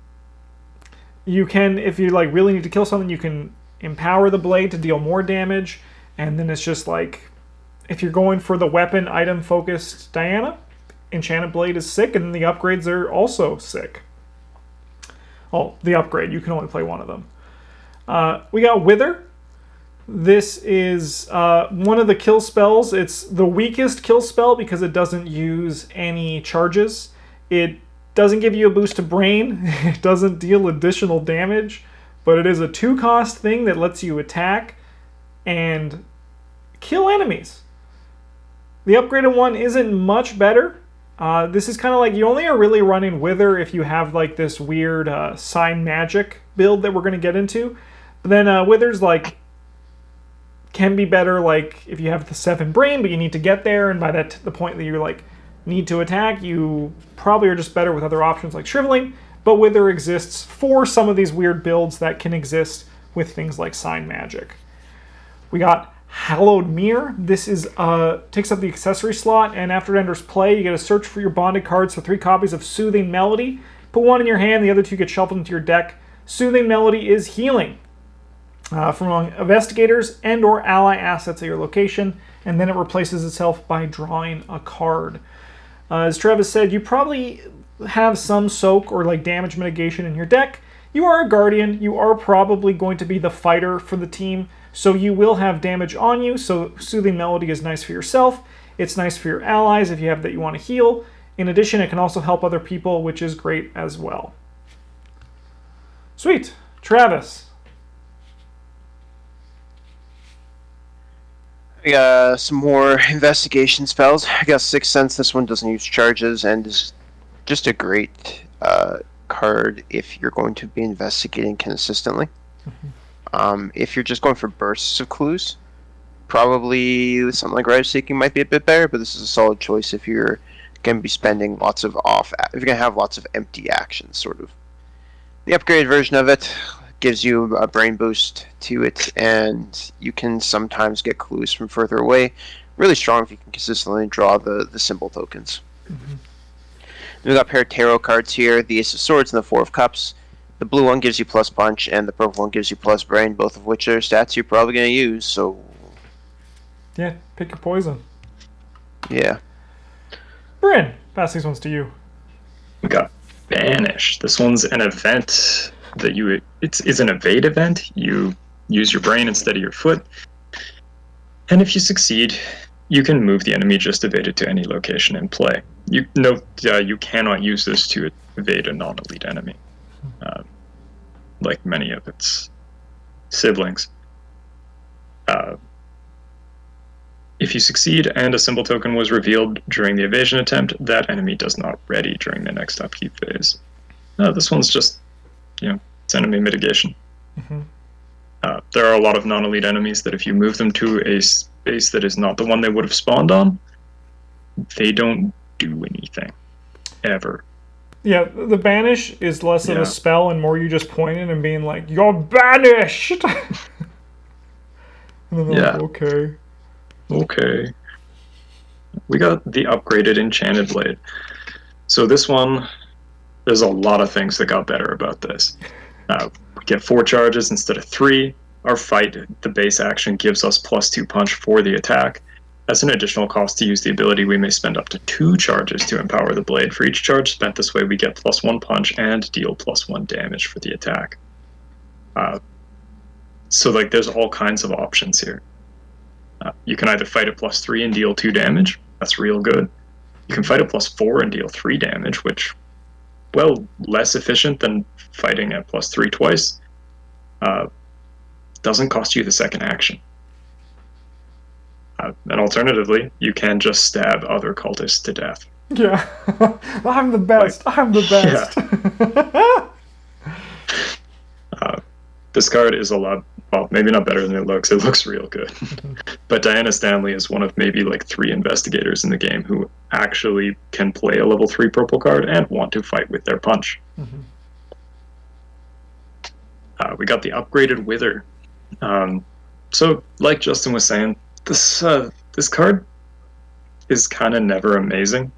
you can, if you like really need to kill something, you can empower the blade to deal more damage, and then it's just like if you're going for the weapon item focused Diana, Enchanted Blade is sick, and then the upgrades are also sick. Oh, the upgrade, you can only play one of them. We got Wither. This is one of the kill spells. It's the weakest kill spell because it doesn't use any charges. It doesn't give you a boost to brain. It doesn't deal additional damage, but it is a 2-cost thing that lets you attack and kill enemies. The upgraded one isn't much better. This is kind of like you only are really running Wither if you have like this weird sign magic build that we're going to get into. But then Wither's like can be better like if you have the 7 brain, but you need to get there, and by the point that you like need to attack, you probably are just better with other options like Shriveling. But Wither exists for some of these weird builds that can exist with things like sign magic. We got Hallowed Mirror. This is takes up the accessory slot, and after it enters play, you get to search for your bonded cards for 3 copies of Soothing Melody. Put 1 in your hand, the other 2 get shuffled into your deck. Soothing Melody is healing from among investigators and or ally assets at your location, and then it replaces itself by drawing a card. As Travis said, you probably have some soak or like damage mitigation in your deck. You are a guardian, you are probably going to be the fighter for the team, so you will have damage on you, so Soothing Melody is nice for yourself. It's nice for your allies if you have that you want to heal. In addition, it can also help other people, which is great as well. Sweet. Travis. We got some more investigation spells. I got Sixth Sense. This one doesn't use charges and is just a great card if you're going to be investigating consistently. If you're just going for bursts of clues, probably something like Rise Seeking might be a bit better, but this is a solid choice if you're going to be spending lots of if you're going to have lots of empty actions, sort of. The upgraded version of it gives you a brain boost to it, and you can sometimes get clues from further away. Really strong if you can consistently draw the symbol tokens. We've got a pair of tarot cards here, the Ace of Swords and the Four of Cups. The blue one gives you plus punch, and the purple one gives you plus brain, both of which are stats you're probably going to use, so... Yeah, pick your poison. Yeah. Bryn, pass these ones to you. We got Banish. This one's an event. it's an evade event. You use your brain instead of your foot, and if you succeed, you can move the enemy just evaded to any location in play. You cannot use this to evade a non-elite enemy, like many of its siblings. If you succeed and a symbol token was revealed during the evasion attempt, that enemy does not ready during the next upkeep phase. This one's just, it's enemy mitigation. Mm-hmm. There are a lot of non-elite enemies that if you move them to a space that is not the one they would have spawned on, they don't do anything. Ever. Yeah, the banish is less of a spell and more you just pointing and being like, "You're banished!" And then like, okay. Okay. We got the upgraded Enchanted Blade. So this one, there's a lot of things that got better about this. We get 4 charges instead of 3. Our fight, the base action, gives us +2 punch for the attack. As an additional cost to use the ability, we may spend up to 2 charges to empower the blade. For each charge spent this way, we get +1 punch and deal +1 damage for the attack. So there's all kinds of options here. You can either fight at +3 and deal 2 damage. That's real good. You can fight at +4 and deal 3 damage, which, less efficient than fighting at +3 twice. Doesn't cost you the second action. And alternatively, you can just stab other cultists to death. Yeah. I'm the best. I'm the best. Yeah. This card is a lot, maybe not better than it looks. It looks real good. But Diana Stanley is one of maybe 3 investigators in the game who actually can play a level 3 purple card and want to fight with their punch. Mm-hmm. We got the upgraded Wither. So, like Justin was saying, this card is kind of never amazing.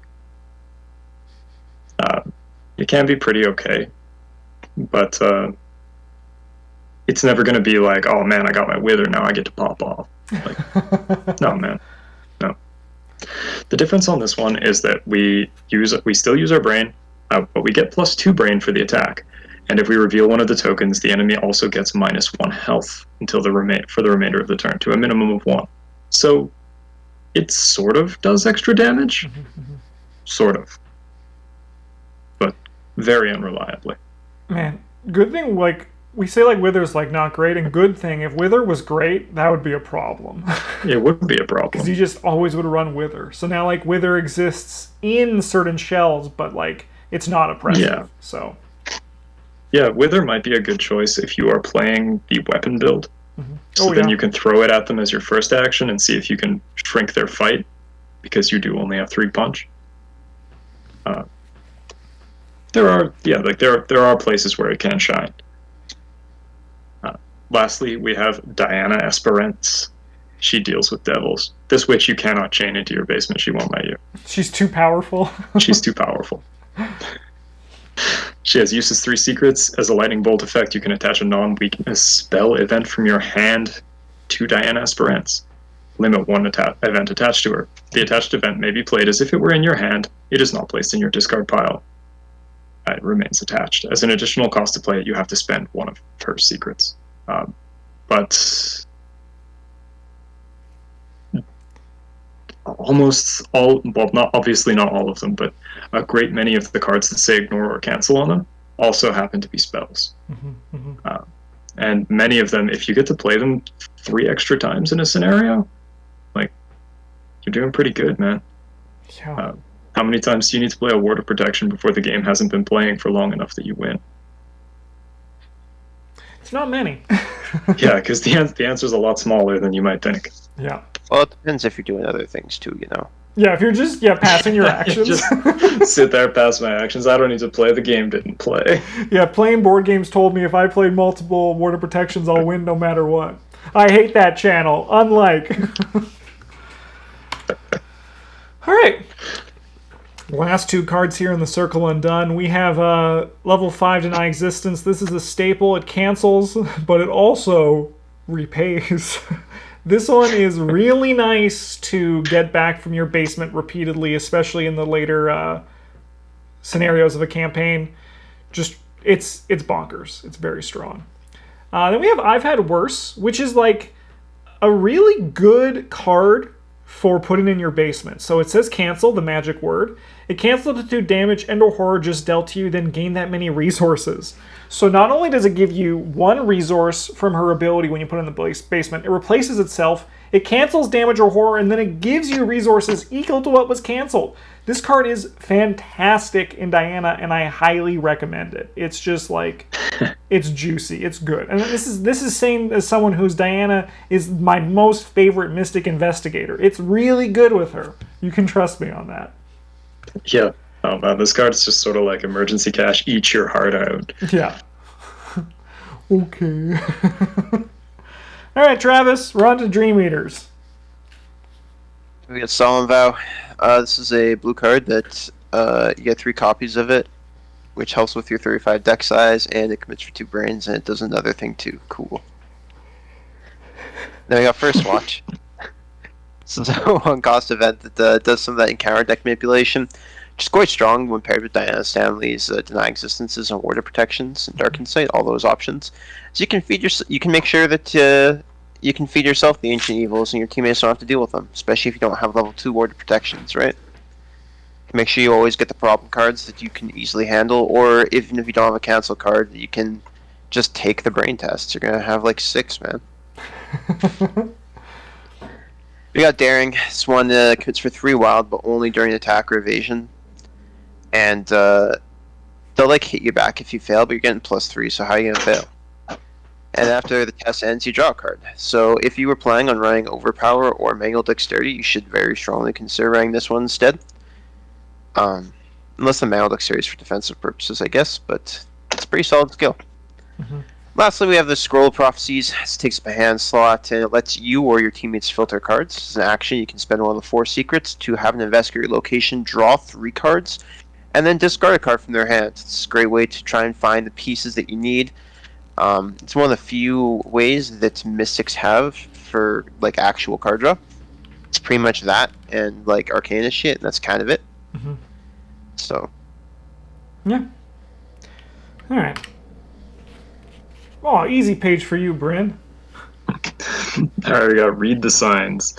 It can be pretty okay, but it's never going to be like, oh man, I got my Wither, now I get to pop off. No, man. No. The difference on this one is that we still use our brain, but we get +2 brain for the attack. And if we reveal one of the tokens, the enemy also gets -1 health until for the remainder of the turn, to a minimum of 1. So it sort of does extra damage. Sort of. But very unreliably. Man, good thing, we say Wither's not great, and good thing, if Wither was great, that would be a problem. It would be a problem. Because you just always would run Wither. So now, Wither exists in certain shells, but, it's not oppressive. Yeah. So... Yeah, Wither might be a good choice if you are playing the weapon build. Mm-hmm. So then you can throw it at them as your first action and see if you can shrink their fight, because you do only have 3 punch. There are places where it can shine. Lastly, we have Diana Esperance. She deals with devils. This witch you cannot chain into your basement. She won't let you. She's too powerful. She's too powerful. She has uses 3 secrets. As a lightning bolt effect, you can attach a non-weakness spell event from your hand to Diana Esperance. Limit 1 event attached to her. The attached event may be played as if it were in your hand. It is not placed in your discard pile. It remains attached. As an additional cost to play it, you have to spend 1 of her secrets. But almost all, obviously not all of them, but a great many of the cards that say ignore or cancel on them also happen to be spells. Mm-hmm, mm-hmm. And many of them, if you get to play them 3 extra times in a scenario, you're doing pretty good, man. Yeah. How many times do you need to play a Ward of Protection before the game hasn't been playing for long enough that you win? It's not many. Yeah, because the answer's a lot smaller than you might think. Yeah. Well, it depends if you're doing other things too, Yeah, if you're just passing your actions. Just sit there, pass my actions. I don't need to play. The game didn't play. Yeah, playing board games told me if I played multiple Ward of Protections, I'll win no matter what. I hate that channel. Unlike. All right. Last 2 cards here in the Circle Undone. We have level 5 Deny Existence. This is a staple. It cancels, but it also repays. This one is really nice to get back from your basement repeatedly, especially in the later scenarios of a campaign. Just it's bonkers. It's very strong. Then we have I've Had Worse, which is like a really good card for putting in your basement. So it says cancel, the magic word. It cancels up to 2 damage and or horror just dealt to you, then gain that many resources. So not only does it give you 1 resource from her ability when you put it in the basement, it replaces itself, it cancels damage or horror, and then it gives you resources equal to what was canceled. This card is fantastic in Diana, and I highly recommend it. It's just like, it's juicy, it's good. And this is same as someone whose Diana is my most favorite Mystic Investigator. It's really good with her. You can trust me on that. Yeah. Oh man, this card's just sort of like emergency cash, eat your heart out. Yeah. Okay. All right, Travis, we're on to Dream Eaters. We got Solemn Vow. This is a blue card that you get 3 copies of it, which helps with your 35 deck size, and it commits for 2 brains, and it does another thing too. Cool. Then we got First Watch. This is a 1-cost event that does some of that encounter deck manipulation, which is quite strong when paired with Diana Stanley's Deny Existences and Warded Protections and Dark Insight, all those options. So you can make sure that you can feed yourself the Ancient Evils and your teammates don't have to deal with them, especially if you don't have level 2 Warded Protections, right? Make sure you always get the problem cards that you can easily handle, or even if you don't have a cancel card, you can just take the brain tests. You're going to have like 6, man. We got Daring. This one commits for 3 wild, but only during attack or evasion. And they'll like hit you back if you fail, but you're getting +3, so how are you going to fail? And after the test ends, you draw a card. So if you were planning on running Overpower or Manual Dexterity, you should very strongly consider running this one instead. Unless the Manual Dexterity is for defensive purposes, I guess, but it's a pretty solid skill. Mm-hmm. Lastly, we have the Scroll of Prophecies. This takes up a hand slot, and it lets you or your teammates filter cards. As an action, you can spend one of the 4 secrets to have an investigator location draw 3 cards, and then discard a card from their hand. It's a great way to try and find the pieces that you need. It's one of the few ways that Mystics have for like actual card draw. It's pretty much that and like Arcana shit, and that's kind of it. Mm-hmm. So, yeah. All right. Oh, easy page for you, Bryn. All right, we got Read the Signs.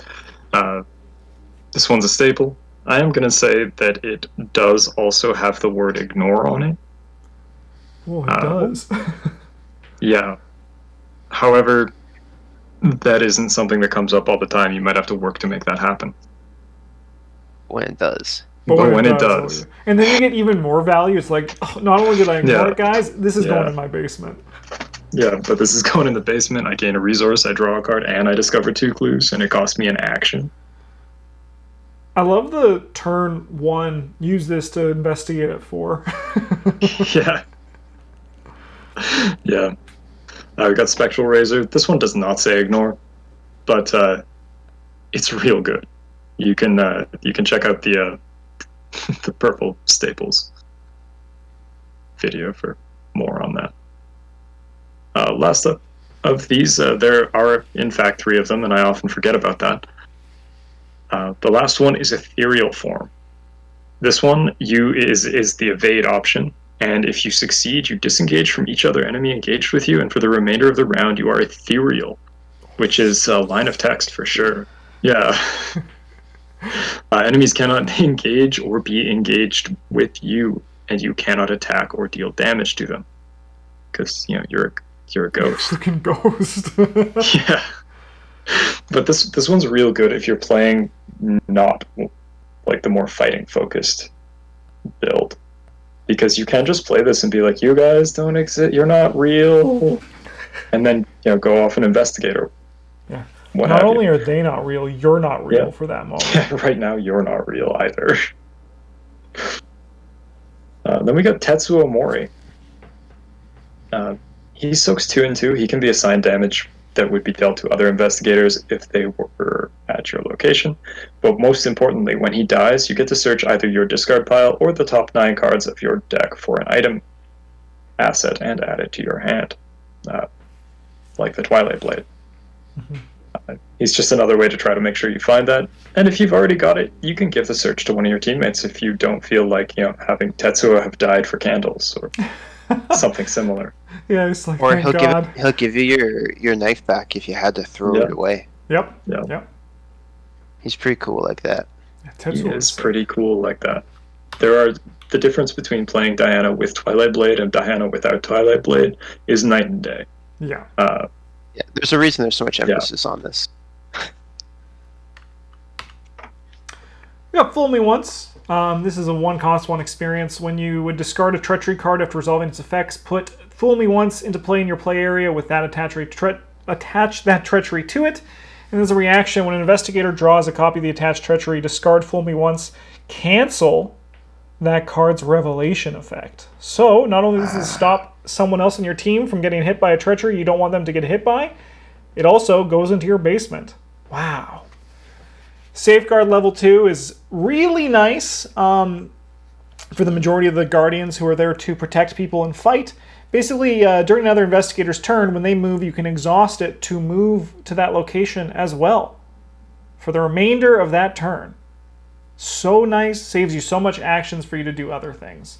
This one's a staple. I am going to say that it does also have the word ignore on it. Oh, it does. Yeah. However, that isn't something that comes up all the time. You might have to work to make that happen. When it does. But when it does. And then you get even more value. It's like, oh, not only did I ignore it, guys, this is going in my basement. Yeah, but this is going in the basement. I gain a resource, I draw a card, and I discover 2 clues, and it costs me an action. I love the turn 1, use this to investigate at 4. Yeah. Yeah. We got Spectral Razor. This one does not say ignore, but it's real good. You can check out the the purple staples video for more on that. Last up of these, there are in fact 3 of them, and I often forget about that. The last one is Ethereal Form. This one is the evade option. And if you succeed, you disengage from each other enemy engaged with you, and for the remainder of the round, you are ethereal, which is a line of text for sure. Yeah. Enemies cannot engage or be engaged with you, and you cannot attack or deal damage to them, because you're a ghost. Freaking ghost. Yeah. But this one's real good if you're playing not like the more fighting focused build. Because you can just play this and be like, you guys don't exist, you're not real. And then, go off and investigate or yeah. Not only are they not real, you're not real for that moment. Yeah, right now you're not real either. Then we got Tetsuo Mori. He soaks 2 and 2. He can be assigned damage that would be dealt to other investigators if they were at your location. But most importantly, when he dies, you get to search either your discard pile or the top 9 cards of your deck for an item asset and add it to your hand, like the Twilight Blade. Mm-hmm. He's just another way to try to make sure you find that. And if you've already got it, you can give the search to one of your teammates if you don't feel like having Tetsuo have died for candles or something similar. Yeah, it's like, Or thank God. he'll give you your knife back if you had to throw Yeah. it away. Yep. Yeah. Yep. He's pretty cool like that. He is pretty cool like that. There are the difference between playing Diana with Twilight Blade and Diana without Twilight Blade is night and day. Yeah. Yeah, there's a reason there's so much emphasis on this. We got Fool Me Once. This is a 1-cost 1 experience. When you would discard a treachery card after resolving its effects, put Fool Me Once into play in your play area with that attach that treachery to it. And as a reaction, when an investigator draws a copy of the attached treachery, discard Fool Me Once, cancel that card's revelation effect. So, not only does this stop someone else in your team from getting hit by a treachery you don't want them to get hit by, it also goes into your basement. Wow. Safeguard level 2 is really nice for the majority of the Guardians who are there to protect people and fight. Basically, during another investigator's turn, when they move, you can exhaust it to move to that location as well for the remainder of that turn. So nice, saves you so much actions for you to do other things.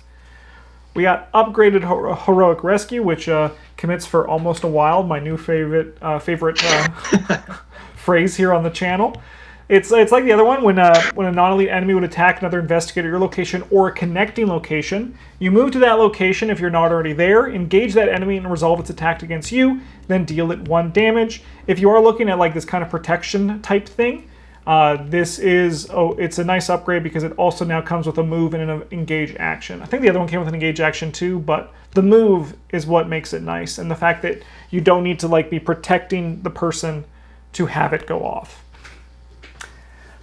We got upgraded Heroic Rescue, which commits for almost a wild, my new favorite phrase here on the channel. It's like the other one, when a non-elite enemy would attack another investigator at your location or a connecting location, you move to that location if you're not already there, engage that enemy and resolve its attack against you, then deal it 1 damage. If you are looking at like this kind of protection type thing, it's a nice upgrade because it also now comes with a move and an engage action. I think the other one came with an engage action too, but the move is what makes it nice, and the fact that you don't need to like be protecting the person to have it go off.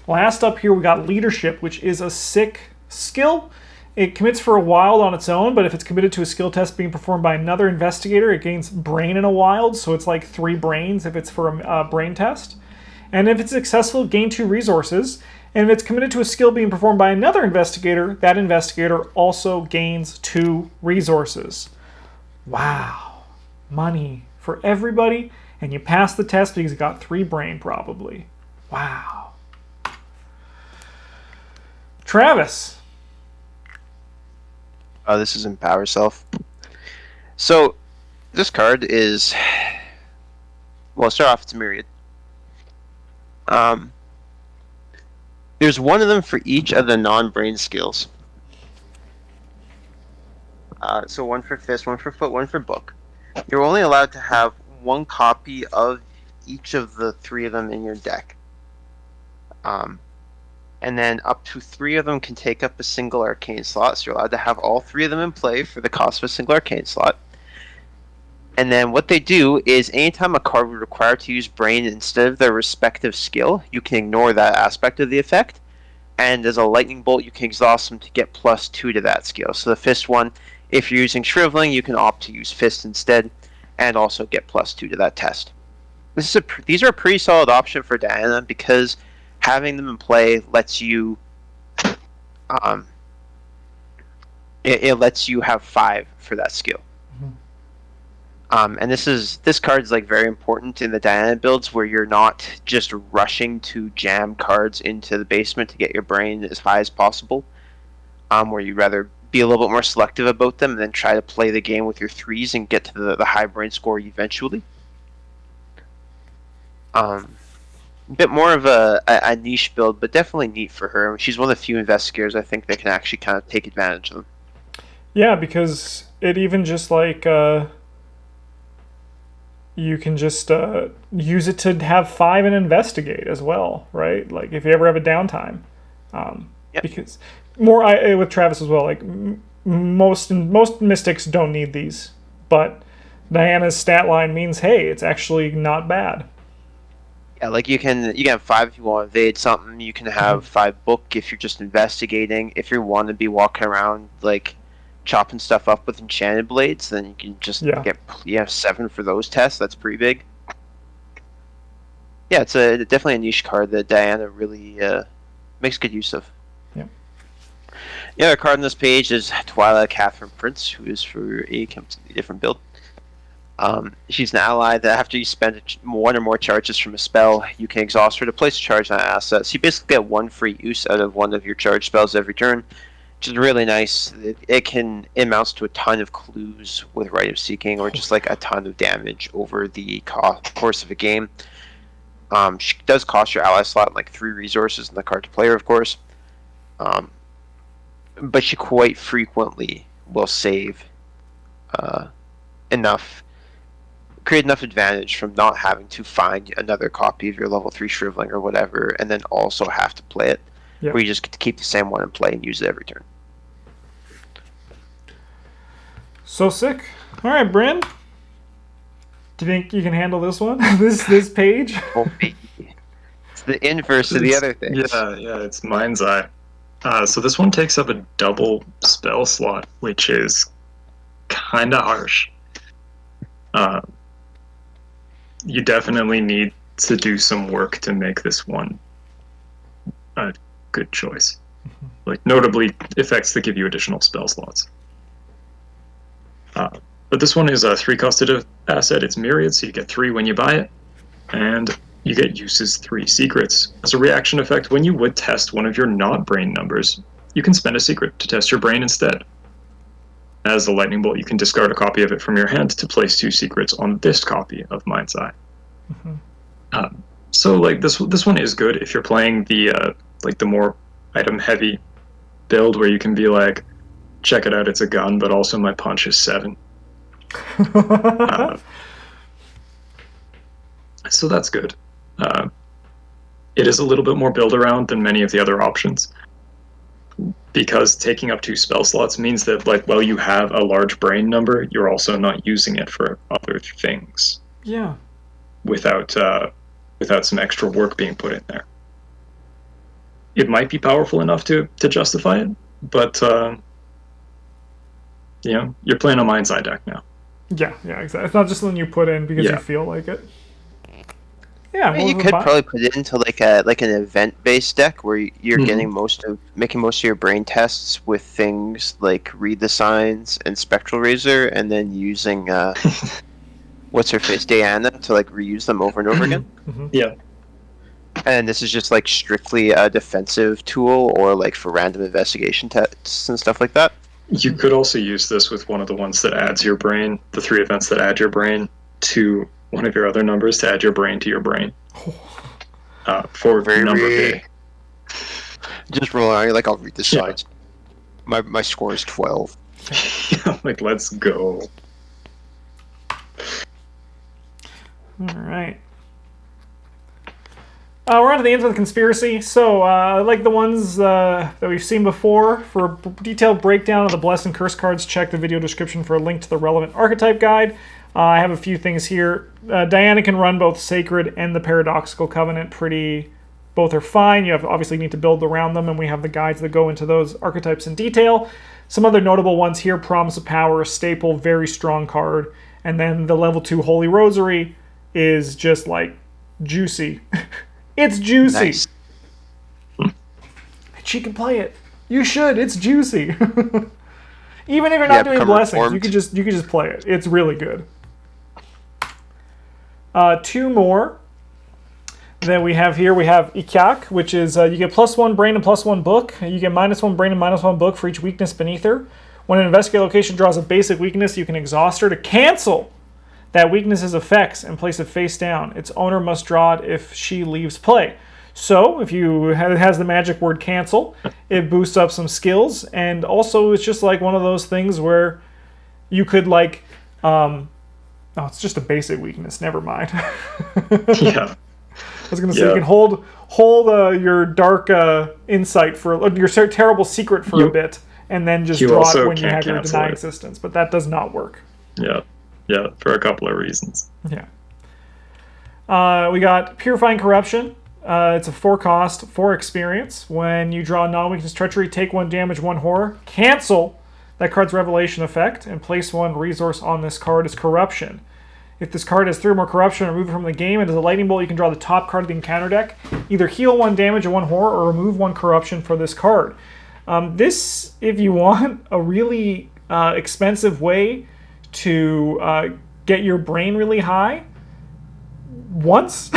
Last up here, we got Leadership, which is a sick skill. It commits for a wild on its own, but if it's committed to a skill test being performed by another investigator, it gains brain in a wild, so it's like 3 brains if it's for a brain test. And if it's successful, gain 2 resources. And if it's committed to a skill being performed by another investigator, that investigator also gains 2 resources. Wow. Money for everybody, and you pass the test because you got 3 brain probably. Wow. Travis. This is Empower Self. So, this card is... Well, start off, it's a myriad. There's 1 of them for each of the non-brain skills. So 1 for fist, 1 for foot, 1 for book. You're only allowed to have 1 copy of each of the 3 of them in your deck. And then up to 3 of them can take up a single arcane slot, so you're allowed to have all 3 of them in play for the cost of a single arcane slot. And then what they do is anytime a card would require to use brain instead of their respective skill, you can ignore that aspect of the effect. And as a lightning bolt, you can exhaust them to get +2 to that skill. So the fist one, if you're using shriveling, you can opt to use fist instead, and also get +2 to that test. These are a pretty solid option for Diana because having them in play lets you, it lets you have 5 for that skill. And this card's like very important in the Diana builds where you're not just rushing to jam cards into the basement to get your brain as high as possible. Where you'd rather be a little bit more selective about them and then try to play the game with your 3s and get to the high brain score eventually. A bit more of a niche build, but definitely neat for her. She's one of the few investigators I think that can actually kind of take advantage of them. Yeah, because it even just like you can just use it to have 5 and investigate as well, right? Like if you ever have a downtime. Yep. Because with Travis as well, like most mystics don't need these, but Diana's stat line means, hey, it's actually not bad. Yeah, like you can have 5 if you want to evade something. You can have 5 book if you're just investigating. If you want to be walking around like chopping stuff up with enchanted blades, then you can just get 7 for those tests. That's pretty big. Yeah, it's definitely a niche card that Diana really makes good use of. Yeah. The other card on this page is Twilight Catherine Prince, who is for a completely different build. She's an ally that after you spend 1 or more charges from a spell, you can exhaust her to place a charge on an asset. So you basically get 1 free use out of 1 of your charge spells every turn. which is really nice. It amounts to a ton of clues with Rite of Seeking, or just like a ton of damage over the course of a game. She does cost your ally slot like 3 resources in the card to player, of course. But she quite frequently will save create enough advantage from not having to find another copy of your level 3 Shriveling or whatever, and then also have to play it. Yep. Where you just get to keep the same one and play and use it every turn. So sick. All right, Bryn. Do you think you can handle this one? this page? Oh, it's the inverse of the other things. Yeah, it's Mind's Eye. So this one takes up a double spell slot, which is kind of harsh. You definitely need to do some work to make this one a good choice. Like, notably, effects that give you additional spell slots. But this one is a 3-costed asset. It's Myriad, so you get 3 when you buy it. And you get Uses 3 secrets. As a reaction effect, when you would test one of your not brain numbers, you can spend a secret to test your brain instead. As a lightning bolt, you can discard a copy of it from your hand to place 2 secrets on this copy of Mind's Eye. So like this one is good if you're playing the the more item heavy build where you can be like, check it out, it's a gun, but also my punch is 7. So that's good. It is a little bit more build around than many of the other options, because taking up 2 spell slots means that, like, while you have a large brain number, you're also not using it for other things. Yeah. Without some extra work being put in there. It might be powerful enough to justify it, but you're playing a Mind's Eye deck now. Yeah, exactly. It's not just something you put in because you feel like it. Yeah, I mean, you could probably put it into like an event-based deck where you're getting making most of your brain tests with things like Read the Signs and Spectral Razor, and then using what's her face, Diana, to like reuse them over and over again. Yeah. And this is just like strictly a defensive tool, or like for random investigation tests and stuff like that. You could also use this with one of the ones that adds your brain, the 3 events that add your brain to one of your other numbers, to add your brain to your brain. For number big. Just roll out, like, I'll read the signs. My score is 12. Like, let's go. Alright. We're on to the Innsmouth Conspiracy. So, like the ones that we've seen before, for a detailed breakdown of the Blessed and Cursed cards, check the video description for a link to the relevant archetype guide. I have a few things here. Diana can run both Sacred and the Paradoxical Covenant both are fine. You obviously need to build around them, and we have the guides that go into those archetypes in detail. Some other notable ones here: Promise of Power, a staple, very strong card. And then the level 2 Holy Rosary is just like juicy. It's juicy. Nice. She can play it. You should. It's juicy. Even if you're not doing blessings, you could just play it. It's really good. 2 more that we have here. We have Ikyak, which is you get +1 brain and +1 book. You get -1 brain and -1 book for each weakness beneath her. When an investigator location draws a basic weakness, you can exhaust her to cancel that weakness's effects and place it face down. Its owner must draw it if she leaves play. So, if it has the magic word cancel, it boosts up some skills, and also it's just like one of those things where you could like, it's just a basic weakness, never mind. Yeah. I was going to say, you can hold your dark insight your terrible secret for a bit, and then just draw it when you have your deny existence, but that does not work. Yeah, for a couple of reasons. Yeah. We got Purifying Corruption. It's a 4-cost, 4 experience. When you draw non-weakness treachery, take 1 damage, 1 horror. Cancel that card's revelation effect and place 1 resource on this card as corruption. If this card has 3 or more corruption, remove it from the game. And as a lightning bolt, you can draw the top card of the encounter deck. Either heal 1 damage or 1 horror, or remove 1 corruption for this card. This, if you want a really expensive way to get your brain really high, once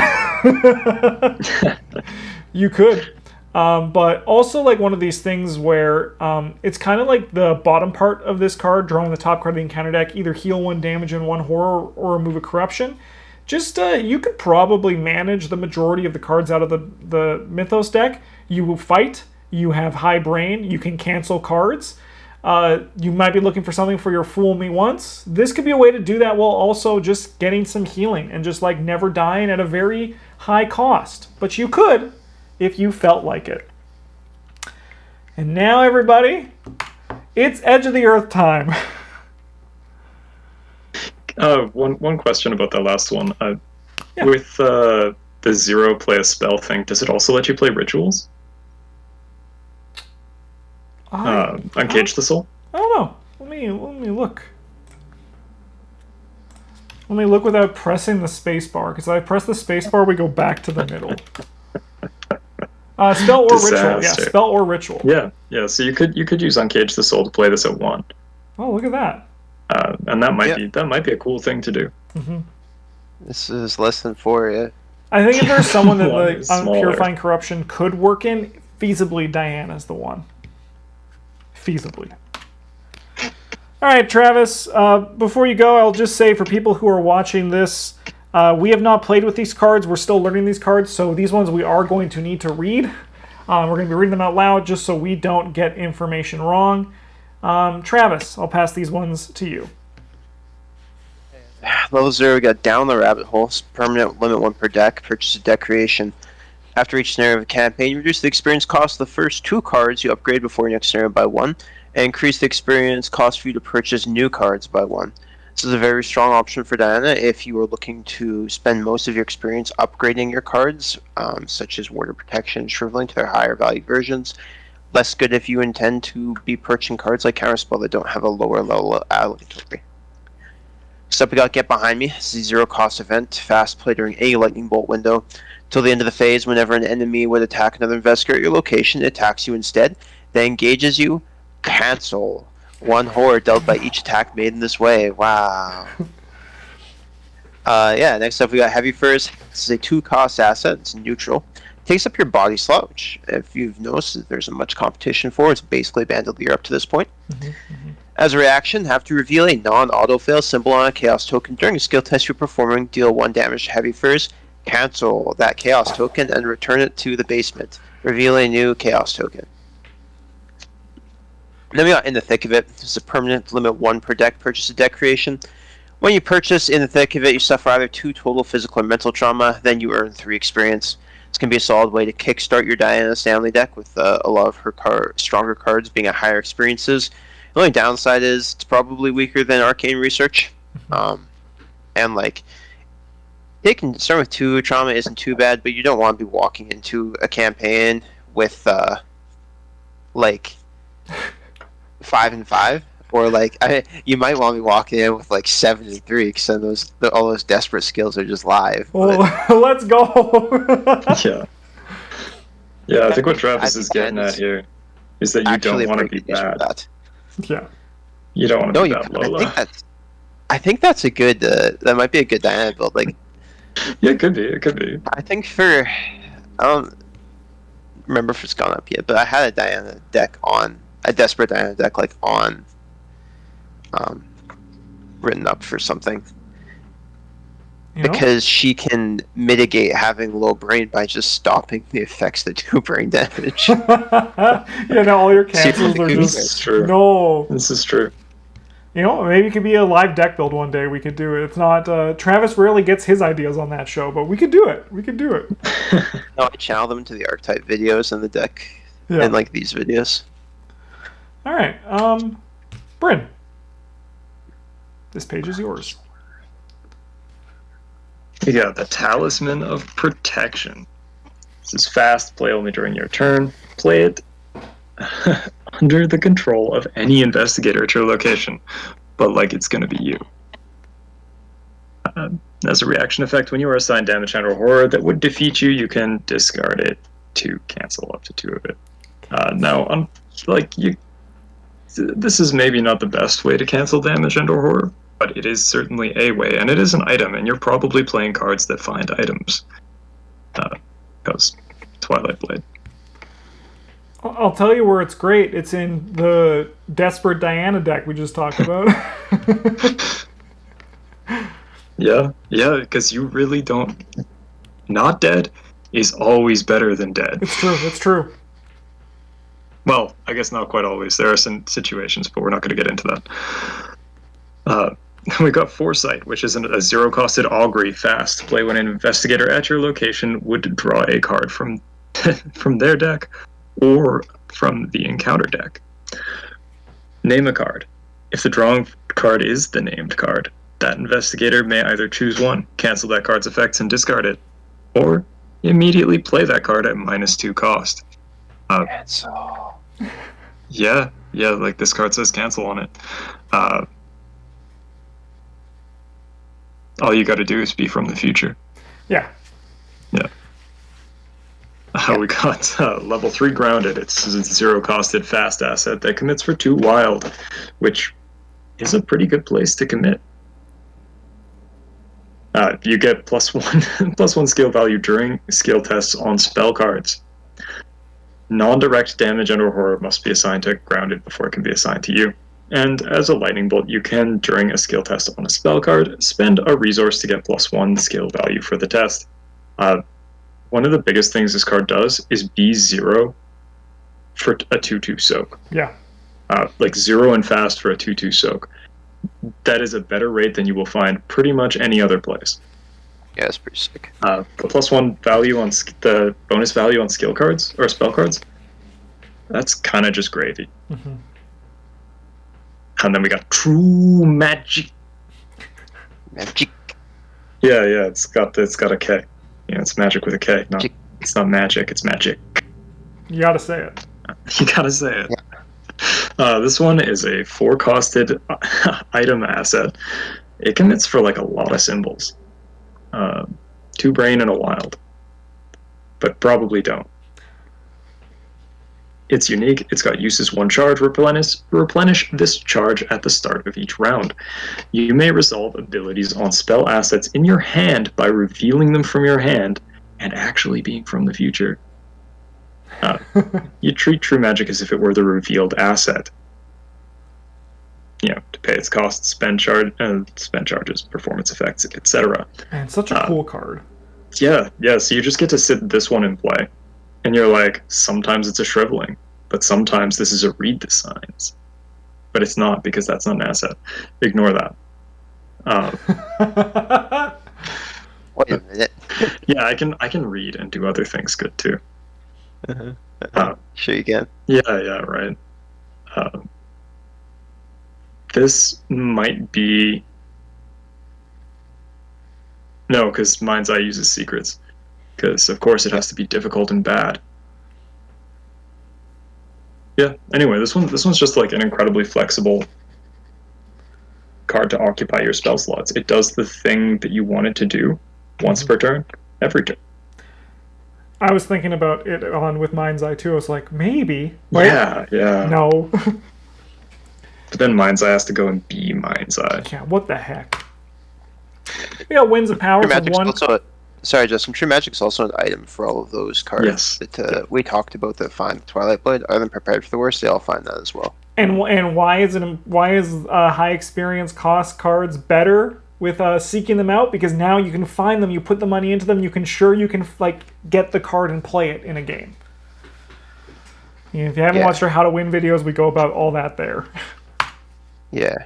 you could. But also like one of these things where it's kind of like the bottom part of this card, drawing the top card of the encounter deck, either heal 1 damage and 1 horror or remove a corruption. Just you could probably manage the majority of the cards out of the Mythos deck. You will fight, you have high brain, you can cancel cards. You might be looking for something for your Fool Me Once. This could be a way to do that while also just getting some healing and just like never dying at a very high cost. But you could if you felt like it. And now, everybody, it's Edge of the Earth time. One question about that last one. Yeah. With the 0 play a spell thing, does it also let you play rituals? Uncage the Soul? I don't know. Let me look. Let me look without pressing the space bar, because if I press the space bar, we go back to the middle. Spell or ritual. Yeah, spell or ritual. Yeah. So you could use Uncage the Soul to play this at 1. Oh, look at that. And that might be a cool thing to do. Mm-hmm. This is less than 4, yeah. I think if there's someone that like Purifying Corruption could work in, feasibly Diana's the one. Feasibly. All right, Travis. Before you go, I'll just say for people who are watching this, we have not played with these cards. We're still learning these cards, so these ones we are going to need to read. We're going to be reading them out loud just so we don't get information wrong. Travis, I'll pass these ones to you. Level 0, we got Down the Rabbit Hole. Permanent, limit 1 per deck. Purchase a deck creation. After each scenario of a campaign, you reduce the experience cost of the first 2 cards you upgrade before your next scenario by 1, and increase the experience cost for you to purchase new cards by 1. This is a very strong option for Diana if you are looking to spend most of your experience upgrading your cards, such as Ward of Protection, Shriveling to their higher value versions. Less good if you intend to be purchasing cards like Counterspell that don't have a lower level allocator. Next up, we got Get Behind Me. This is a 0 cost event. Fast play during a lightning bolt window. Till the end of the phase, whenever an enemy would attack another investigator at your location, it attacks you instead, then engages you. Cancel 1 horror dealt by each attack made in this way. Wow. Next up we got Heavy Furs. This is a 2 cost asset. It's neutral. Takes up your body slot, which if you've noticed there's much competition for, it's basically Bandolier up to this point. As a reaction, have to reveal a non-auto fail symbol on a Chaos token during a skill test you're performing. Deal 1 damage to Heavy Furs. Cancel that Chaos token and return it to the basement. Reveal a new Chaos token. And then we got In the Thick of It. This is a permanent, limit 1 per deck. Purchase a deck creation. When you purchase In the Thick of It, you suffer either 2 total physical or mental trauma, then you earn 3 experience. This can be a solid way to kickstart your Diana Stanley deck, with a lot of her stronger cards being at higher experiences. The only downside is it's probably weaker than Arcane Research. And like, taking start with 2 trauma isn't too bad, but you don't want to be walking into a campaign with like 5 and 5, or like you might want to be walking in with like 73, because then all those desperate skills are just live. Well, let's go. Yeah. I think what Travis is getting at here is that you don't want to be bad. Yeah. You don't want to be bad, Lola. I think that's a good. That might be a good Diana build. Like. Yeah, it could be. It could be. I think I don't remember if it's gone up yet, but I had a Diana deck on a desperate Diana deck, like on, written up for something, because she can mitigate having low brain by just stopping the effects that do brain damage. All your cancels are just. This is true. No, this is true. Maybe it could be a live deck build one day. We could do it. It's not. Travis rarely gets his ideas on that show, but we could do it. No, I channel them to the archetype videos in the deck, and like these videos. All right, Bryn. This page is yours. Yeah, the Talisman of Protection. This is fast. Play only during your turn. Play it under the control of any investigator at your location, but like it's going to be you. As a reaction effect, when you are assigned damage and or horror that would defeat you, you can discard it to cancel up to 2 of it. This is maybe not the best way to cancel damage and or horror, but it is certainly a way, and it is an item, and you're probably playing cards that find items. Because Twilight Blade. I'll tell you where it's great. It's in the Desperate Diana deck we just talked about. Yeah, because you really don't. Not dead is always better than dead. It's true. It's true. Well, I guess not quite always. There are some situations, but we're not going to get into that. We got Foresight, which is a 0-costed augury fast. Play when an investigator at your location would draw a card from from their deck or from the encounter deck. Name a card. If the drawn card is the named card, that investigator may either choose one, cancel that card's effects and discard it, or immediately play that card at -2 cost. Cancel. Yeah, like this card says cancel on it. All you got to do is be from the future. Yeah. We got level 3 Grounded. It's a 0-costed fast asset that commits for 2 wild, which is a pretty good place to commit. You get +1 skill value during skill tests on spell cards. Non-direct damage and/or horror must be assigned to Grounded before it can be assigned to you. And as a lightning bolt, you can, during a skill test on a spell card, spend a resource to get +1 skill value for the test. One of the biggest things this card does is be 0 for a 2/2 soak. Yeah. Like 0 and fast for a 2/2 soak. That is a better rate than you will find pretty much any other place. Yeah, it's pretty sick. The +1 value on the bonus value on skill cards or spell cards, that's kind of just gravy. Mm-hmm. And then we got True Magic. Magic. Yeah, it's got a K. Yeah, it's magic with a K. It's not magic, it's magic. You gotta say it. You gotta say it. Yeah. This one is a 4-costed item asset. It commits for like a lot of symbols. 2 brain and a wild. But probably don't. It's unique. It's got uses 1 charge. Replenish this charge at the start of each round. You may resolve abilities on spell assets in your hand by revealing them from your hand and actually being from the future. You treat True Magic as if it were the revealed asset. To pay its costs, spend charges, performance effects, etc. And such a cool card. Yeah. So you just get to sit this one in play. And you're like, sometimes it's a shriveling, but sometimes this is a read the signs. But it's not, because that's not an asset. Ignore that. Wait a minute. Yeah, I can read and do other things good too. Sure you can. Yeah, right. This might be... No, because Mind's Eye uses secrets. Because, of course, it has to be difficult and bad. Yeah, anyway, this one's just like an incredibly flexible card to occupy your spell slots. It does the thing that you want it to do once per turn, every turn. I was thinking about it on with Mind's Eye too. I was like, maybe. Wait, Yeah. no. But then Mind's Eye has to go and be Mind's Eye. Yeah, what the heck? We got Winds of Power for 1. Sorry, Justin. True Magic's also an item for all of those cards. Yes. That we talked about that find Twilight Blade. Other than Prepared for the Worst, they all find that as well. And why is high experience cost cards better with seeking them out? Because now you can find them, you put the money into them, you can get the card and play it in a game. If you haven't watched our How to Win videos, we go about all that there. Yeah.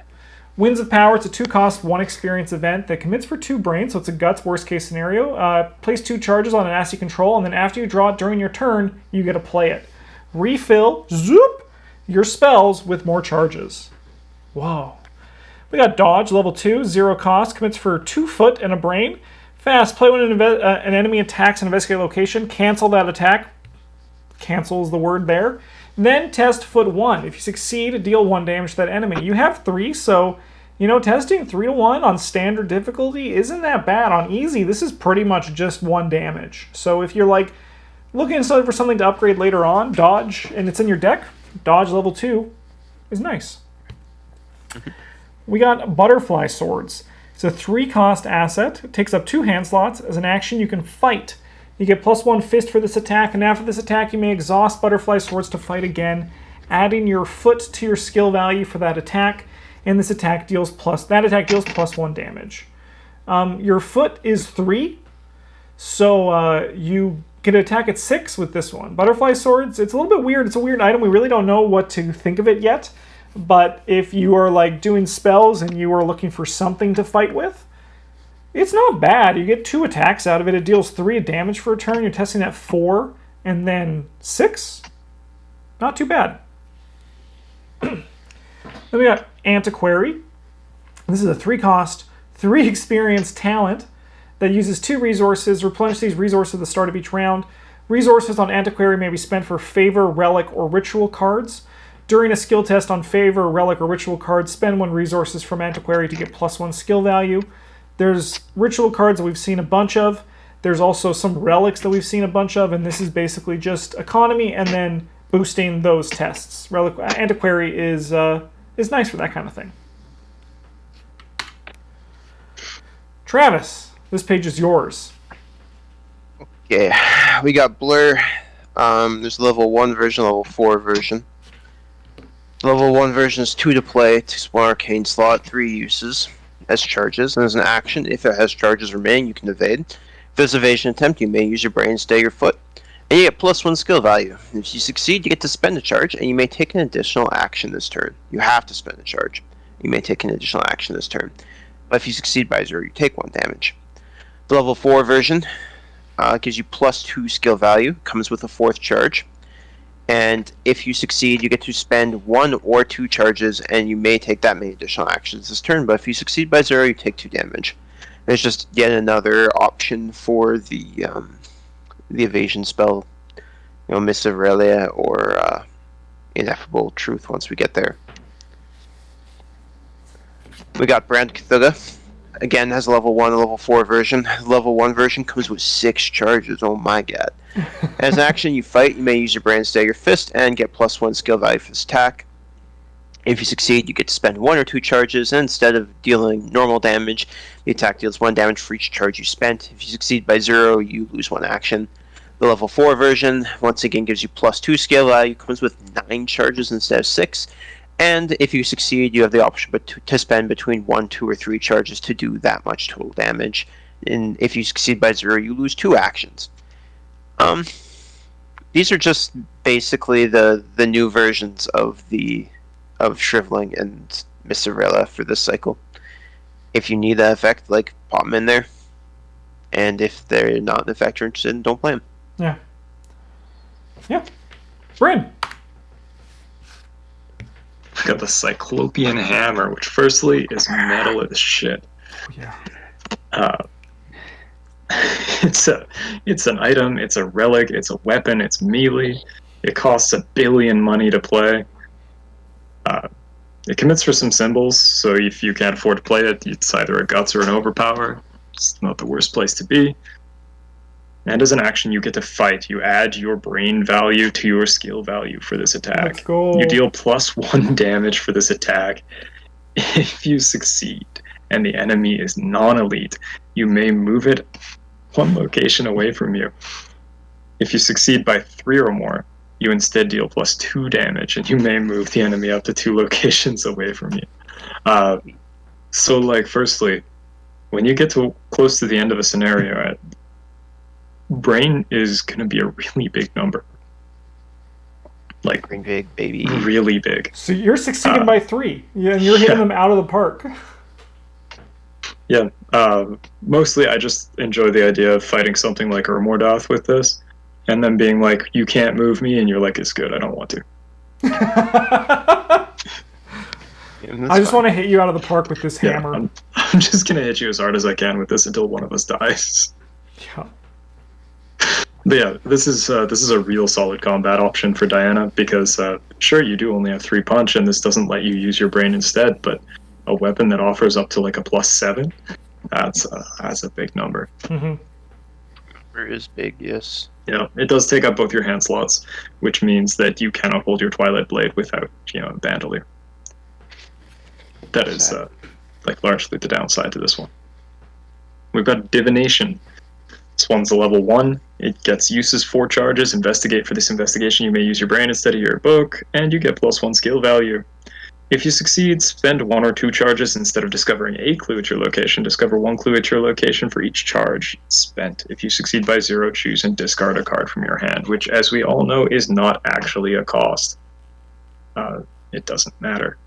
Winds of Power, it's a 2-cost, 1 experience event that commits for 2 brain, so it's a guts worst case scenario. Place 2 charges on an asset you control, and then after you draw it during your turn, you get to play it. Refill, your spells with more charges. Whoa. We got Dodge, level 2, 0 cost, commits for 2 foot and a brain. Fast, play when an enemy attacks an investigator location, cancel that attack. Cancel is the word there. Then test foot 1. If you succeed, deal 1 damage to that enemy. You have 3, so, testing 3 to 1 on standard difficulty isn't that bad. On easy, this is pretty much just 1 damage. So if you're, looking for something to upgrade later on, Dodge, and it's in your deck, Dodge level 2 is nice. We got Butterfly Swords. It's a 3-cost asset. It takes up 2 hand slots. As an action, you can fight. You get +1 fist for this attack, and after this attack, you may exhaust butterfly swords to fight again, adding your foot to your skill value for that attack, and this attack deals +1 damage. Your foot is 3, so you can attack at 6 with this one. Butterfly swords, it's a little bit weird. It's a weird item. We really don't know what to think of it yet, but if you are like doing spells and you are looking for something to fight with, it's not bad. You get 2 attacks out of it. It deals 3 damage for a turn. You're testing at 4 and then 6. Not too bad. Then we got Antiquary. This is a 3-cost, 3 experience talent that uses 2 resources. Replenish these resources at the start of each round. Resources on Antiquary may be spent for favor, relic, or ritual cards. During a skill test on favor, relic, or ritual cards, spend 1 resources from Antiquary to get +1 skill value. There's ritual cards that we've seen a bunch of. There's also some relics that we've seen a bunch of, and this is basically just economy and then boosting those tests. Antiquary is nice for that kind of thing. Travis, this page is yours. Okay, we got Blur. There's level 1 version, level 4 version. Level 1 version is 2 to play, takes 1 arcane slot, 3 uses. Has charges, and as an action, if it has charges remaining, you can evade. If there's evasion attempt, you may use your brain, stay your foot, and you get +1 skill value. If you succeed, you get to spend a charge, and you may take an additional action this turn. You have to spend a charge. You may take an additional action this turn. But if you succeed by 0, you take 1 damage. The level 4 version gives you +2 skill value, comes with a 4th charge. And if you succeed, you get to spend 1 or 2 charges, and you may take that many additional actions this turn. But if you succeed by 0, you take 2 damage. There's just yet another option for the evasion spell, Missive Relia or Ineffable Truth once we get there. We got Brand Cthulhu. Again, has a level 1 and level 4 version. The level 1 version comes with 6 charges. Oh my god. As an action, you fight, you may use your brain, stay your fist, and get +1 skill value for this attack. If you succeed, you get to spend 1 or 2 charges, and instead of dealing normal damage, the attack deals 1 damage for each charge you spent. If you succeed by 0, you lose 1 action. The level 4 version, once again, gives you +2 skill value, comes with 9 charges instead of 6. And if you succeed, you have the option to spend between 1, 2, or 3 charges to do that much total damage. And if you succeed by 0, you lose 2 actions. These are just basically the new versions of Shriveling and Misserella for this cycle. If you need that effect, pop them in there. And if they're not an effect you're interested in, don't play them. Yeah. Yeah. Bryn. I got the Cyclopean Hammer, which firstly is metal as shit. Yeah. It's an item, it's a relic, it's a weapon, it's melee. It costs $1 billion money to play. It commits for some symbols, so if you can't afford to play it, it's either a guts or an overpower. It's not the worst place to be. And as an action, you get to fight. You add your brain value to your skill value for this attack. Let's go. You deal +1 damage for this attack. If you succeed and the enemy is non-elite, you may move it 1 location away from you. If you succeed by 3 or more, you instead deal +2 damage, and you may move the enemy up to 2 locations away from you. So, firstly, when you get to close to the end of a scenario, brain is going to be a really big number. Brain big, baby. Really big. So you're succeeding by 3. Yeah, and you're hitting them out of the park. Yeah. Mostly I just enjoy the idea of fighting something like Urmordoth with this, and then being like, you can't move me, and you're like, it's good, I don't want to. I just want to hit you out of the park with this hammer. I'm just going to hit you as hard as I can with this until one of us dies. Yeah. But yeah, this is a real solid combat option for Diana, because sure, you do only have 3 punch, and this doesn't let you use your brain instead, but a weapon that offers up to a +7, that's a big number. Mm-hmm. Number is big, yes. Yeah, it does take up both your hand slots, which means that you cannot hold your Twilight Blade without, Bandolier. That is largely the downside to this one. We've got Divination. This one's a level 1. It gets uses 4 charges. Investigate. For this investigation, you may use your brain instead of your book, and you get +1 skill value. If you succeed, spend 1 or 2 charges instead of discovering a clue at your location. Discover 1 clue at your location for each charge spent. If you succeed by 0, choose and discard a card from your hand, which, as we all know, is not actually a cost. It doesn't matter.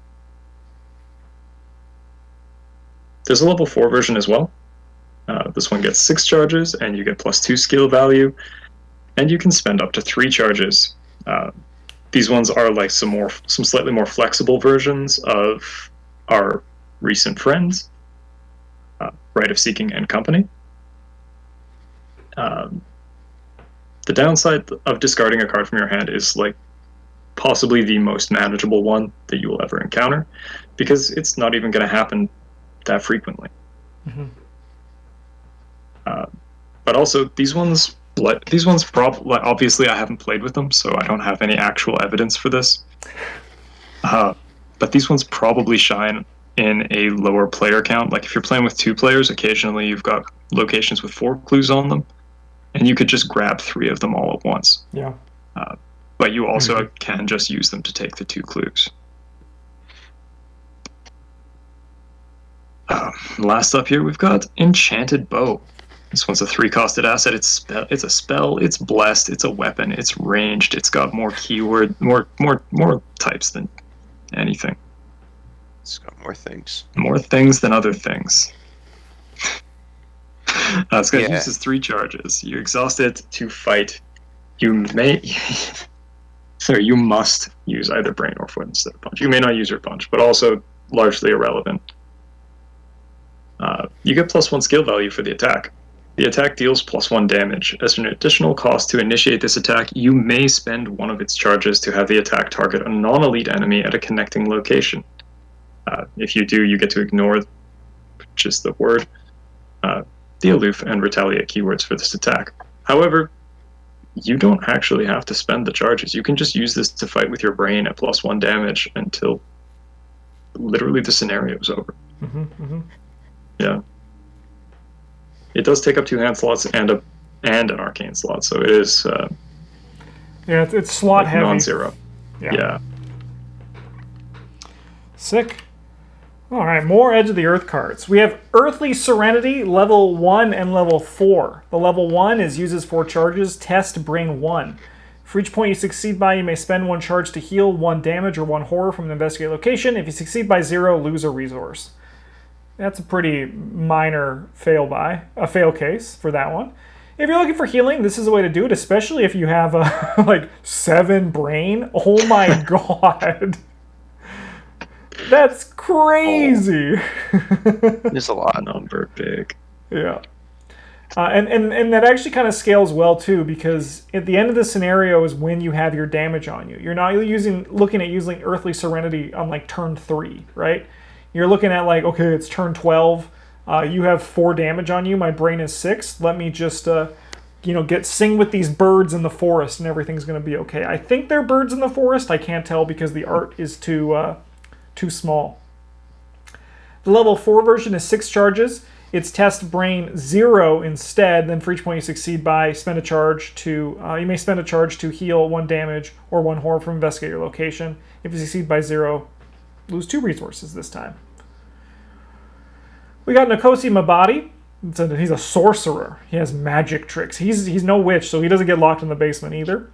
There's a level 4 version as well. This one gets 6 charges, and you get +2 skill value, and you can spend up to 3 charges. These ones are like some slightly more flexible versions of our recent friends, Rite of Seeking and Company. The downside of discarding a card from your hand is like possibly the most manageable one that you will ever encounter, because it's not even going to happen that frequently. Mm-hmm. But also, these ones obviously I haven't played with them, so I don't have any actual evidence for this. But these ones probably shine in a lower player count. Like if you're playing with 2 players, occasionally you've got locations with 4 clues on them, and you could just grab 3 of them all at once. Yeah. But you also can just use them to take the 2 clues. Last up here, we've got Enchanted Bow. This one's a 3-costed asset. It's a spell. It's blessed. It's a weapon. It's ranged. It's got more types than anything. It's got more things. More things than other things. It's got uses 3 charges. You exhaust it to fight. You must use either brain or foot instead of punch. You may not use your punch, but also largely irrelevant. You get +1 skill value for the attack. The attack deals +1 damage. As an additional cost to initiate this attack, you may spend 1 of its charges to have the attack target a non-elite enemy at a connecting location. If you do, you get to ignore, which is the word, the aloof and retaliate keywords for this attack. However, you don't actually have to spend the charges. You can just use this to fight with your brain at +1 damage until literally the scenario is over. Mm-hmm, mm-hmm. Yeah. It does take up 2 hand slots and an arcane slot, so it is. It's slot heavy. Non-zero. Yeah. Sick. All right, more Edge of the Earth cards. We have Earthly Serenity, level 1 and level 4. The level 1 uses 4 charges. Test Brain 1. For each point you succeed by, you may spend 1 charge to heal 1 damage or 1 horror from an investigated location. If you succeed by 0, lose a resource. That's a pretty minor fail case for that one. If you're looking for healing, this is the way to do it, especially if you have like 7 brain. Oh my god. That's crazy. There's a lot. Number big. Yeah. And that actually kind of scales well too, because at the end of the scenario is when you have your damage on you. You're not looking at using Earthly Serenity on like turn 3, right? You're looking at like, okay, it's turn 12. You have 4 damage on you. My brain is 6. Let me just, sing with these birds in the forest, and everything's going to be okay. I think they're birds in the forest. I can't tell because the art is too small. The level 4 version is 6 charges. It's test brain 0 instead. Then for each point you succeed by, you may spend a charge to heal 1 damage or 1 horror from investigator location. If you succeed by 0, lose 2 resources this time. We got Nkosi Mabadi. He's a sorcerer. He has magic tricks. He's no witch, so he doesn't get locked in the basement either.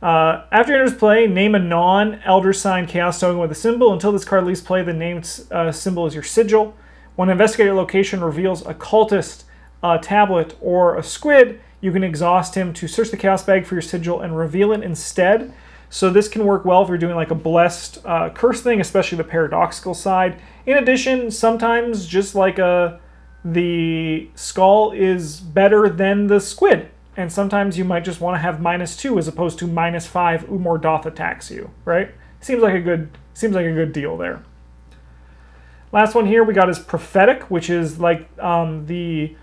After you enters play, name a non-Elder Sign Chaos token with a symbol. Until this card leaves play, the named symbol is your sigil. When an investigator location reveals a cultist, a tablet, or a squid, you can exhaust him to search the chaos bag for your sigil and reveal it instead. So this can work well if you're doing like a blessed curse thing, especially the paradoxical side. In addition, sometimes just like the skull is better than the squid. And sometimes you might just want to have -2 as opposed to -5 Umordoth attacks you, right? Seems like a good deal there. Last one here we got is Prophetic, which is like the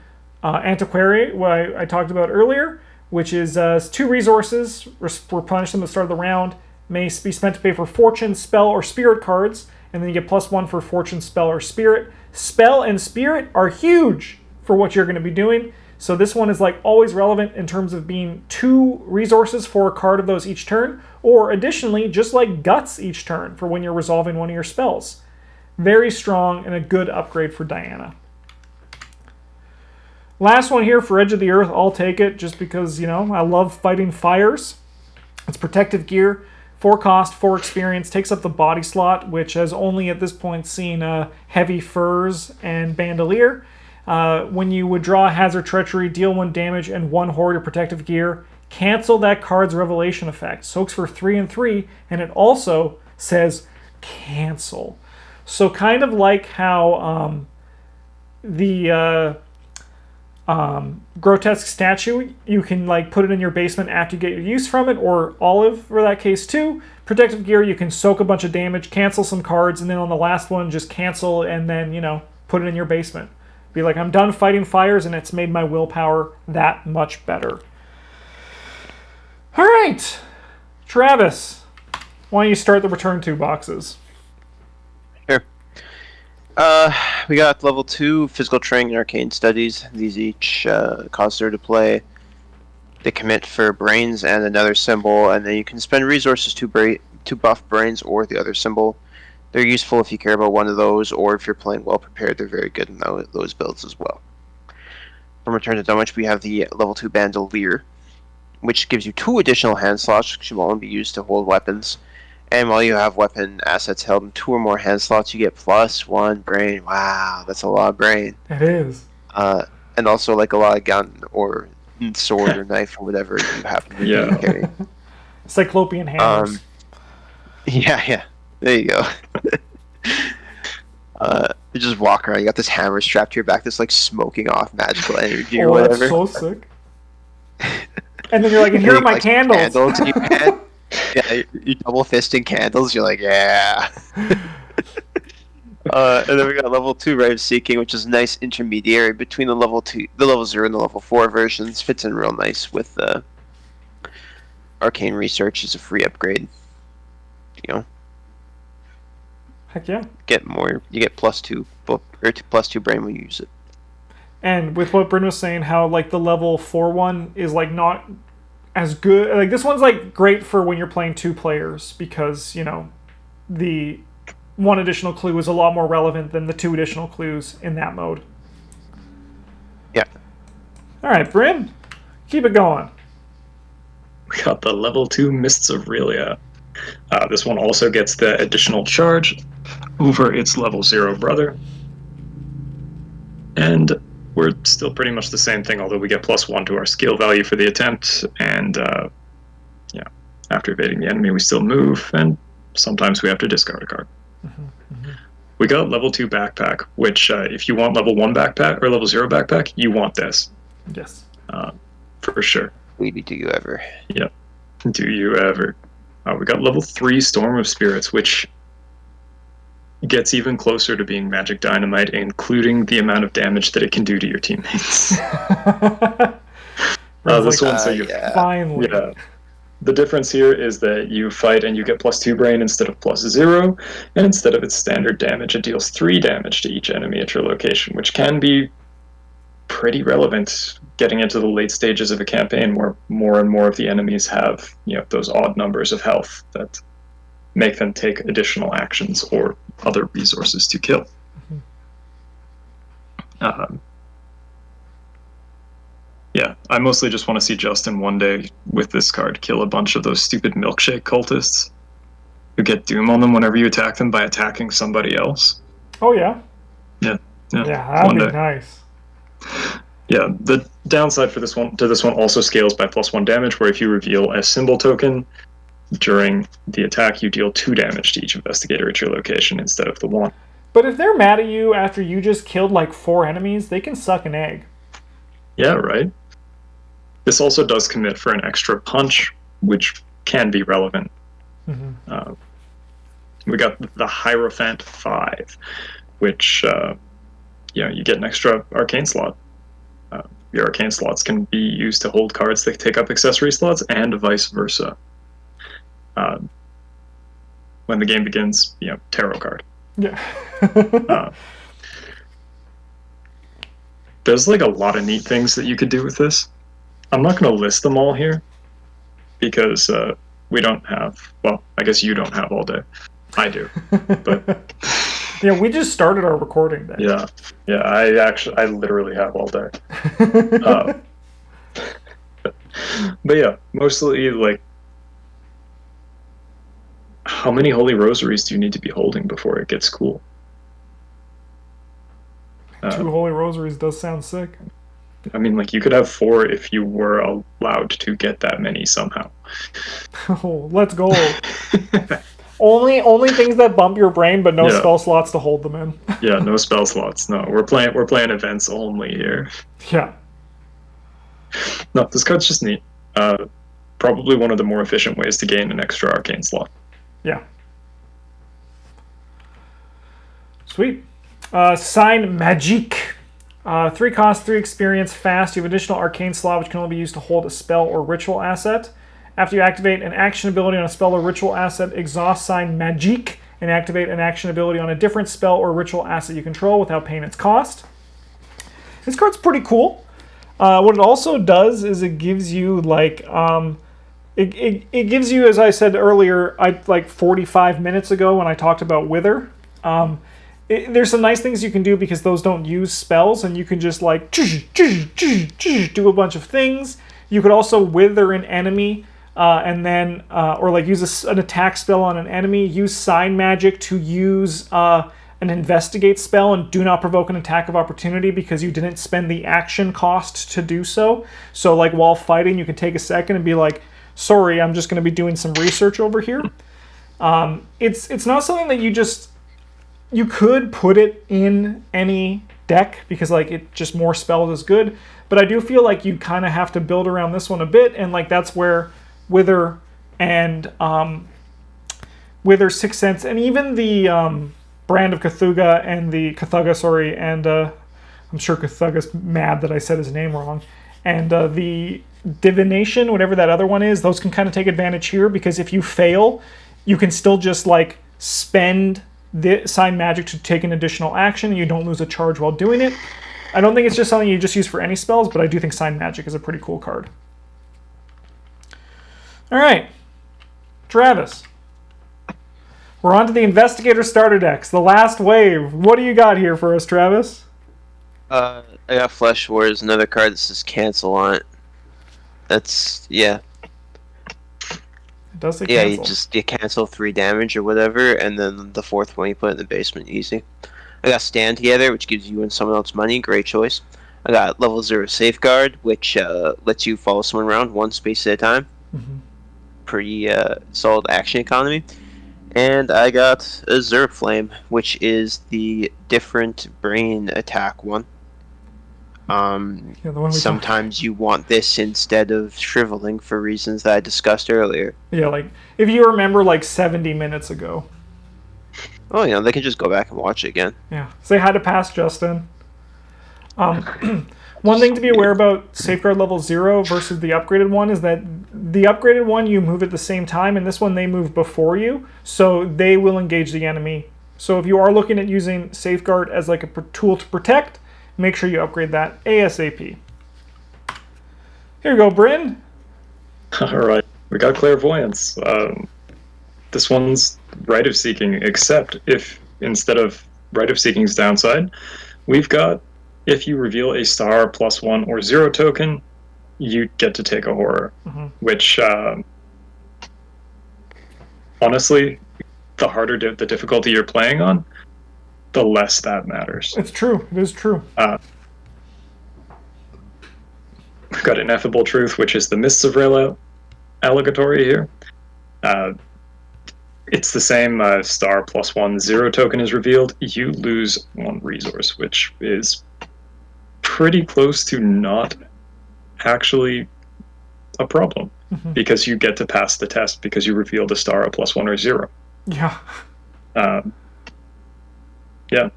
Antiquary what I talked about earlier, which is 2 resources, replenish them at the start of the round, may be spent to pay for fortune, spell, or spirit cards, and then you get +1 for fortune, spell, or spirit. Spell and spirit are huge for what you're going to be doing. So this one is like always relevant in terms of being 2 resources for a card of those each turn, or additionally, just like Guts each turn for when you're resolving one of your spells. Very strong and a good upgrade for Diana. Last one here for Edge of the Earth, I'll take it just because, you know, I love fighting fires. It's protective gear, 4 cost, 4 experience, takes up the body slot, which has only at this point seen heavy furs and bandolier. When you would draw Hazard Treachery, deal 1 damage and 1 horde or protective gear, cancel that card's revelation effect. Soaks for 3 and 3, and it also says cancel. So kind of like how the grotesque statue, you can like put it in your basement after you get your use from it, or olive for that case too. Protective gear, you can soak a bunch of damage, cancel some cards, and then on the last one just cancel and then, you know, put it in your basement. Be like, I'm done fighting fires, and it's made my willpower that much better. All right, Travis, why don't you start the return 2 boxes? Sure. We got level 2 physical training and arcane studies. These each cost 0 to play. They commit for brains and another symbol, and then you can spend resources to buff brains or the other symbol. They're useful if you care about one of those, or if you're playing well prepared, they're very good in those builds as well. From Return to Dunwich, we have the level 2 Bandolier, which gives you 2 additional hand slots, which will only be used to hold weapons. And while you have weapon assets held in 2 or more hand slots, you get +1 brain. Wow, that's a lot of brain. It is. And also like a lot of gun or sword or knife or whatever you happen to carry. Cyclopean hammers. Yeah. There you go. You just walk around. You got this hammer strapped to your back that's like smoking off magical energy or whatever. That's so sick. And then you're like, and here are my candles. Candles in your hand. Yeah, you're double fisting candles. You're like, yeah. And then we got level 2 Rite of Seeking, which is a nice intermediary between the level 0 and the level 4 versions. Fits in real nice with Arcane Research is a free upgrade. You know. Heck yeah. You get +2 book or +2 brain when you use it. And with what Bryn was saying, how like the level 4 one is like not as good. Like this one's like great for when you're playing 2 players because, you know, the 1 additional clue is a lot more relevant than the 2 additional clues in that mode. Yeah. All right, Bryn, keep it going. We got the level 2 Mists of Relia. This one also gets the additional charge over its level 0 brother. And we're still pretty much the same thing, although we get +1 to our skill value for the attempt. And after evading the enemy, we still move, and sometimes we have to discard a card. We got level 2 backpack, which if you want level 1 backpack or level 0 backpack, you want this. Yes. For sure. Maybe do you ever? Yep. Do you ever? We got level 3 Storm of Spirits, which gets even closer to being Magic Dynamite, including the amount of damage that it can do to your teammates. Finally. Yeah. The difference here is that you fight and you get +2 brain instead of +0, and instead of its standard damage, it deals 3 damage to each enemy at your location, which can be pretty relevant getting into the late stages of a campaign where more and more of the enemies have, you know, those odd numbers of health that make them take additional actions or other resources to kill. I mostly just want to see Justin one day with this card kill a bunch of those stupid milkshake cultists who get doom on them whenever you attack them by attacking somebody else. Oh yeah. Yeah, that'd be nice. Yeah, the downside for this one also scales by +1 damage, where if you reveal a symbol token during the attack, you deal 2 damage to each investigator at your location instead of the 1. But if they're mad at you after you just killed like 4 enemies, they can suck an egg. Yeah, right. This also does commit for an extra punch, which can be relevant. We got the Hierophant 5, which you get an extra arcane slot. Your arcane slots can be used to hold cards that take up accessory slots, and vice versa. When the game begins, tarot card. Yeah. there's like a lot of neat things that you could do with this. I'm not going to list them all here because we don't have, well, I guess you don't have all day. I do, but yeah, we just started our recording day. Yeah, I literally have all day. But yeah, mostly like, how many holy rosaries do you need to be holding before it gets cool? 2 holy rosaries does sound sick. I mean, like, you could have 4 if you were allowed to get that many somehow. Oh, let's go. Only things that bump your brain, but no spell slots to hold them in. Yeah, no spell slots. No, we're playing events only here. Yeah. No, this card's just neat. Probably one of the more efficient ways to gain an extra arcane slot. Yeah. Sweet. Sign Magique. 3 cost, 3 experience, fast. You have additional arcane slot which can only be used to hold a spell or ritual asset. After you activate an action ability on a spell or ritual asset, exhaust Sign Magique and activate an action ability on a different spell or ritual asset you control without paying its cost. This card's pretty cool. What it also does is it gives you like it gives you, as I said earlier, like 45 minutes ago when I talked about Wither. There's some nice things you can do because those don't use spells, and you can just like do a bunch of things. You could also wither an enemy, and then or like use an attack spell on an enemy. Use Sign Magic to use an investigate spell and do not provoke an attack of opportunity because you didn't spend the action cost to do so. So like while fighting, you can take a second and be like, sorry, I'm just going to be doing some research over here. It's not something that you could put it in any deck because like it just more spells is good, but I do feel like you kind of have to build around this one a bit, and like that's where Wither and Wither, Sixth Sense, and even the Brand of Cthulhu and the Cthulhu, and I'm sure Cthulhu's mad that I said his name wrong, and the Divination, whatever that other one is, those can kind of take advantage here because if you fail, you can still just like spend the Sign Magic to take an additional action and you don't lose a charge while doing it. I don't think it's just something you just use for any spells, but I do think Sign Magic is a pretty cool card. Alright, Travis. We're on to the Investigator starter decks, the last wave. What do you got here for us, Travis? I got Flesh Wars, another card that says cancel on it. That's, yeah. It does say cancel. You cancel 3 damage or whatever, and then the 4th one you put in the basement, easy. I got Stand Together, which gives you and someone else money, great choice. I got Level 0 Safeguard, which lets you follow someone around 1 space at a time. Mm-hmm. Pretty solid action economy. And I got Azure Flame, which is the different brain attack one. Sometimes you want this instead of shriveling for reasons that I discussed earlier. Yeah, like if you remember like 70 minutes ago. Oh, you know, they can just go back and watch it again. Yeah. Say hi to past Justin. One thing to be aware about Safeguard Level 0 versus the upgraded one is that the upgraded one you move at the same time, and this one they move before you, so they will engage the enemy. So if you are looking at using Safeguard as like a tool to protect, make sure you upgrade that ASAP. Here we go, Bryn. Alright, we got Clairvoyance. This one's Rite of Seeking, except if instead of Rite of Seeking's downside, we've got if you reveal a star +1 or 0 token, you get to take a horror. Mm-hmm. Which, honestly, the harder the difficulty you're playing on, the less that matters. It's true. It is true. We've got Ineffable Truth, which is the Mists of Rail Allegatory here. It's the same star +1, 0 token is revealed. You lose 1 resource, which is pretty close to not actually a problem, because you get to pass the test because you revealed a star, a +1 or 0. Yeah. Yeah.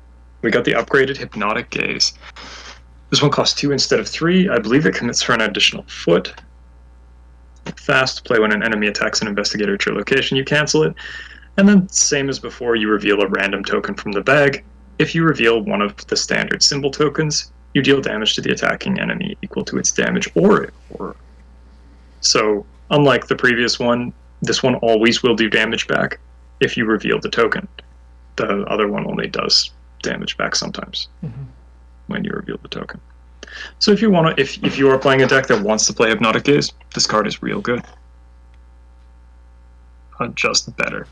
We got the upgraded Hypnotic Gaze. This one costs 2 instead of 3. I believe it commits for an additional foot. Fast play when an enemy attacks an investigator at your location, you cancel it. And then, same as before, you reveal a random token from the bag. If you reveal one of the standard symbol tokens, you deal damage to the attacking enemy equal to its damage or. So, unlike the previous one, this one always will do damage back if you reveal the token. The other one only does damage back sometimes when you reveal the token. So if you want to, if you are playing a deck that wants to play Hypnotic Gaze, this card is real good. Just better.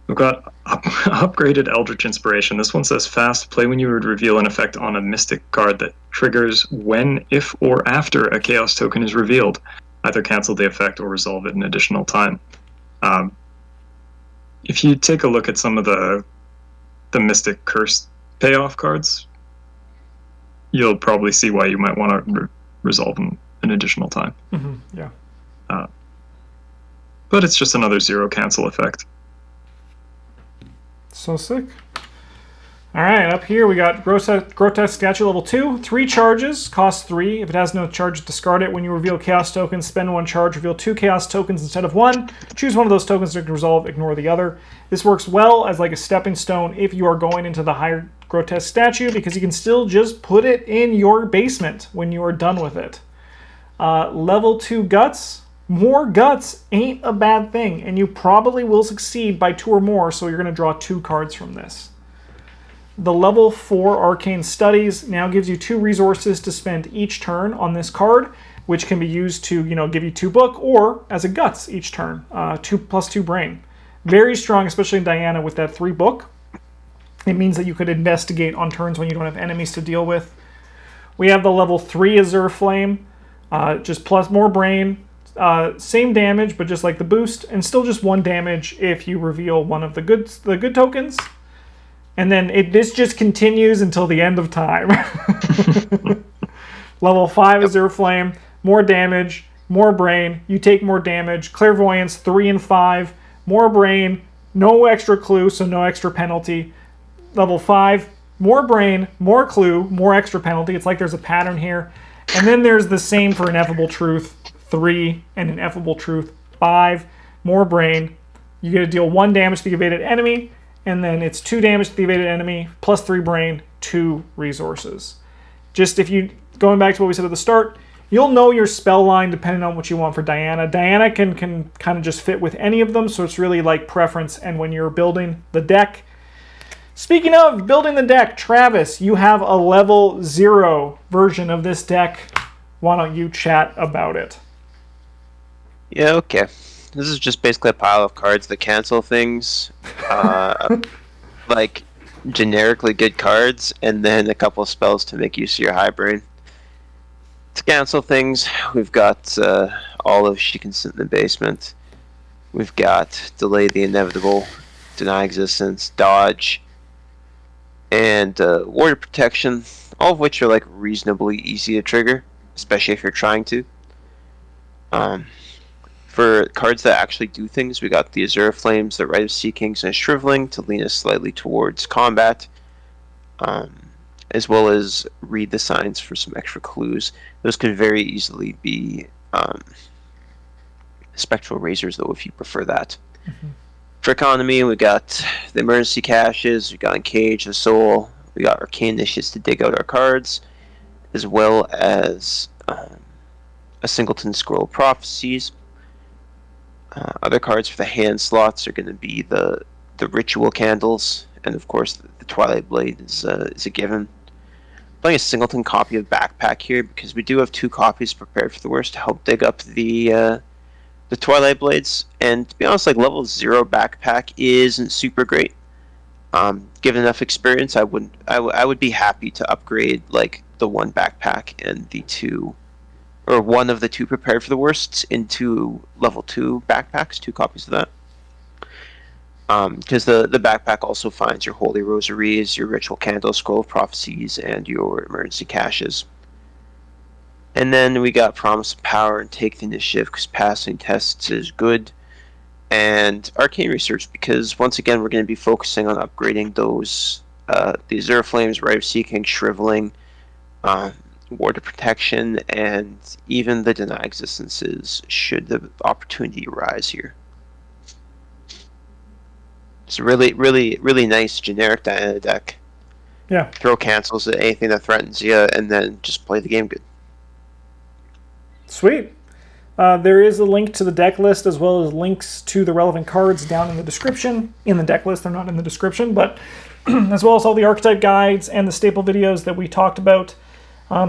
We've got upgraded Eldritch Inspiration. This one says fast, play when you would reveal an effect on a Mystic card that triggers when, if, or after a Chaos token is revealed. Either cancel the effect or resolve it in additional time. If you take a look at some of the Mystic Curse payoff cards, you'll probably see why you might want to resolve them in additional time. Yeah. But it's just another 0 cancel effect. So sick. All right, up here we got Grotesque Statue level 2. 3 charges, cost 3. If it has no charge, discard it. When you reveal Chaos tokens, spend 1 charge, reveal 2 Chaos tokens instead of 1. Choose one of those tokens to resolve, ignore the other. This works well as like a stepping stone if you are going into the higher Grotesque Statue, because you can still just put it in your basement when you are done with it. Level 2 Guts. More guts ain't a bad thing, and you probably will succeed by 2 or more, so you're going to draw 2 cards from this. The level 4 Arcane Studies now gives you 2 resources to spend each turn on this card, which can be used to, give you 2 book or as a guts each turn, 2+2 brain. Very strong, especially in Diana with that 3 book. It means that you could investigate on turns when you don't have enemies to deal with. We have the level 3 Azure Flame, just plus more brain. Same damage, but just like the boost, and still just 1 damage if you reveal one of the good tokens. And then this just continues until the end of time. Level 5 Azure Flame, more damage, more brain. You take more damage. Clairvoyance 3 and 5, more brain, no extra clue, so no extra penalty. Level 5, more brain, more clue, more extra penalty. It's like there's a pattern here. And then there's the same for Ineffable Truth. 3 and Ineffable Truth 5, more brain. You get to deal 1 damage to the evaded enemy, and then it's 2 damage to the evaded enemy, plus 3 brain, 2 resources. Just going back to what we said at the start, you'll know your spell line depending on what you want for Diana. Diana can kind of just fit with any of them, so it's really like preference and when you're building the deck. Speaking of building the deck, Travis, you have a level 0 version of this deck. Why don't you chat about it? Yeah, okay. This is just basically a pile of cards that cancel things. Like, generically good cards, and then a couple of spells to make use of your high brain. To cancel things, we've got all of She Can Sit in the Basement. We've got Delay the Inevitable, Deny Existence, Dodge, and Warrior Protection, all of which are like reasonably easy to trigger, especially if you're trying to. For cards that actually do things, we got the Azure Flames, the Rite of Sea Kings, and Shriveling to lean us slightly towards combat, as well as read the signs for some extra clues. Those could very easily be Spectral Razors, though, if you prefer that. For economy, we got the Emergency Caches, we got Encage the Soul, we got Arcane Niches to dig out our cards, as well as a Singleton Scroll of Prophecies. Other cards for the hand slots are going to be the Ritual Candles, and of course the Twilight Blade is a given. Playing a Singleton copy of Backpack here because we do have 2 copies prepared for the worst to help dig up the Twilight Blades. And to be honest, like level 0 Backpack isn't super great. Given enough experience, I would be happy to upgrade like the 1 Backpack and the 2. Or one of the 2 prepared for the worsts into level 2 backpacks, 2 copies of that. Because the backpack also finds your Holy Rosaries, your Ritual Candle, Scroll of Prophecies, and your Emergency Caches. And then we got Promise of Power and Take the Initiative because passing tests is good. And Arcane Research because once again we're going to be focusing on upgrading those the Azure Flames, Rite of Sea King, Shriveling, Ward of Protection, and even the Deny Existences should the opportunity arise here. It's a really, really, really nice generic Diana deck. Yeah. Throw cancels at anything that threatens you, and then just play the game good. Sweet. There is a link to the deck list as well as links to the relevant cards down in the description. In the deck list, they're not in the description, but as well as all the archetype guides and the staple videos that we talked about.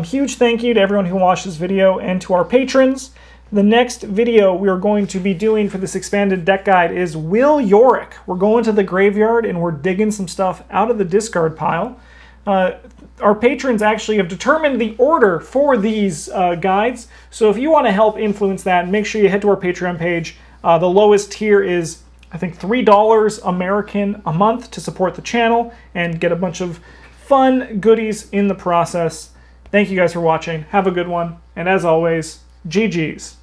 Huge thank you to everyone who watched this video and to our patrons. The next video we are going to be doing for this expanded deck guide is Will Yorick. We're going to the graveyard and we're digging some stuff out of the discard pile. Our patrons actually have determined the order for these guides, so if you want to help influence that, make sure you head to our Patreon page. The lowest tier is, I think, $3 American a month to support the channel and get a bunch of fun goodies in the process. Thank you guys for watching. Have a good one, and as always, GG's.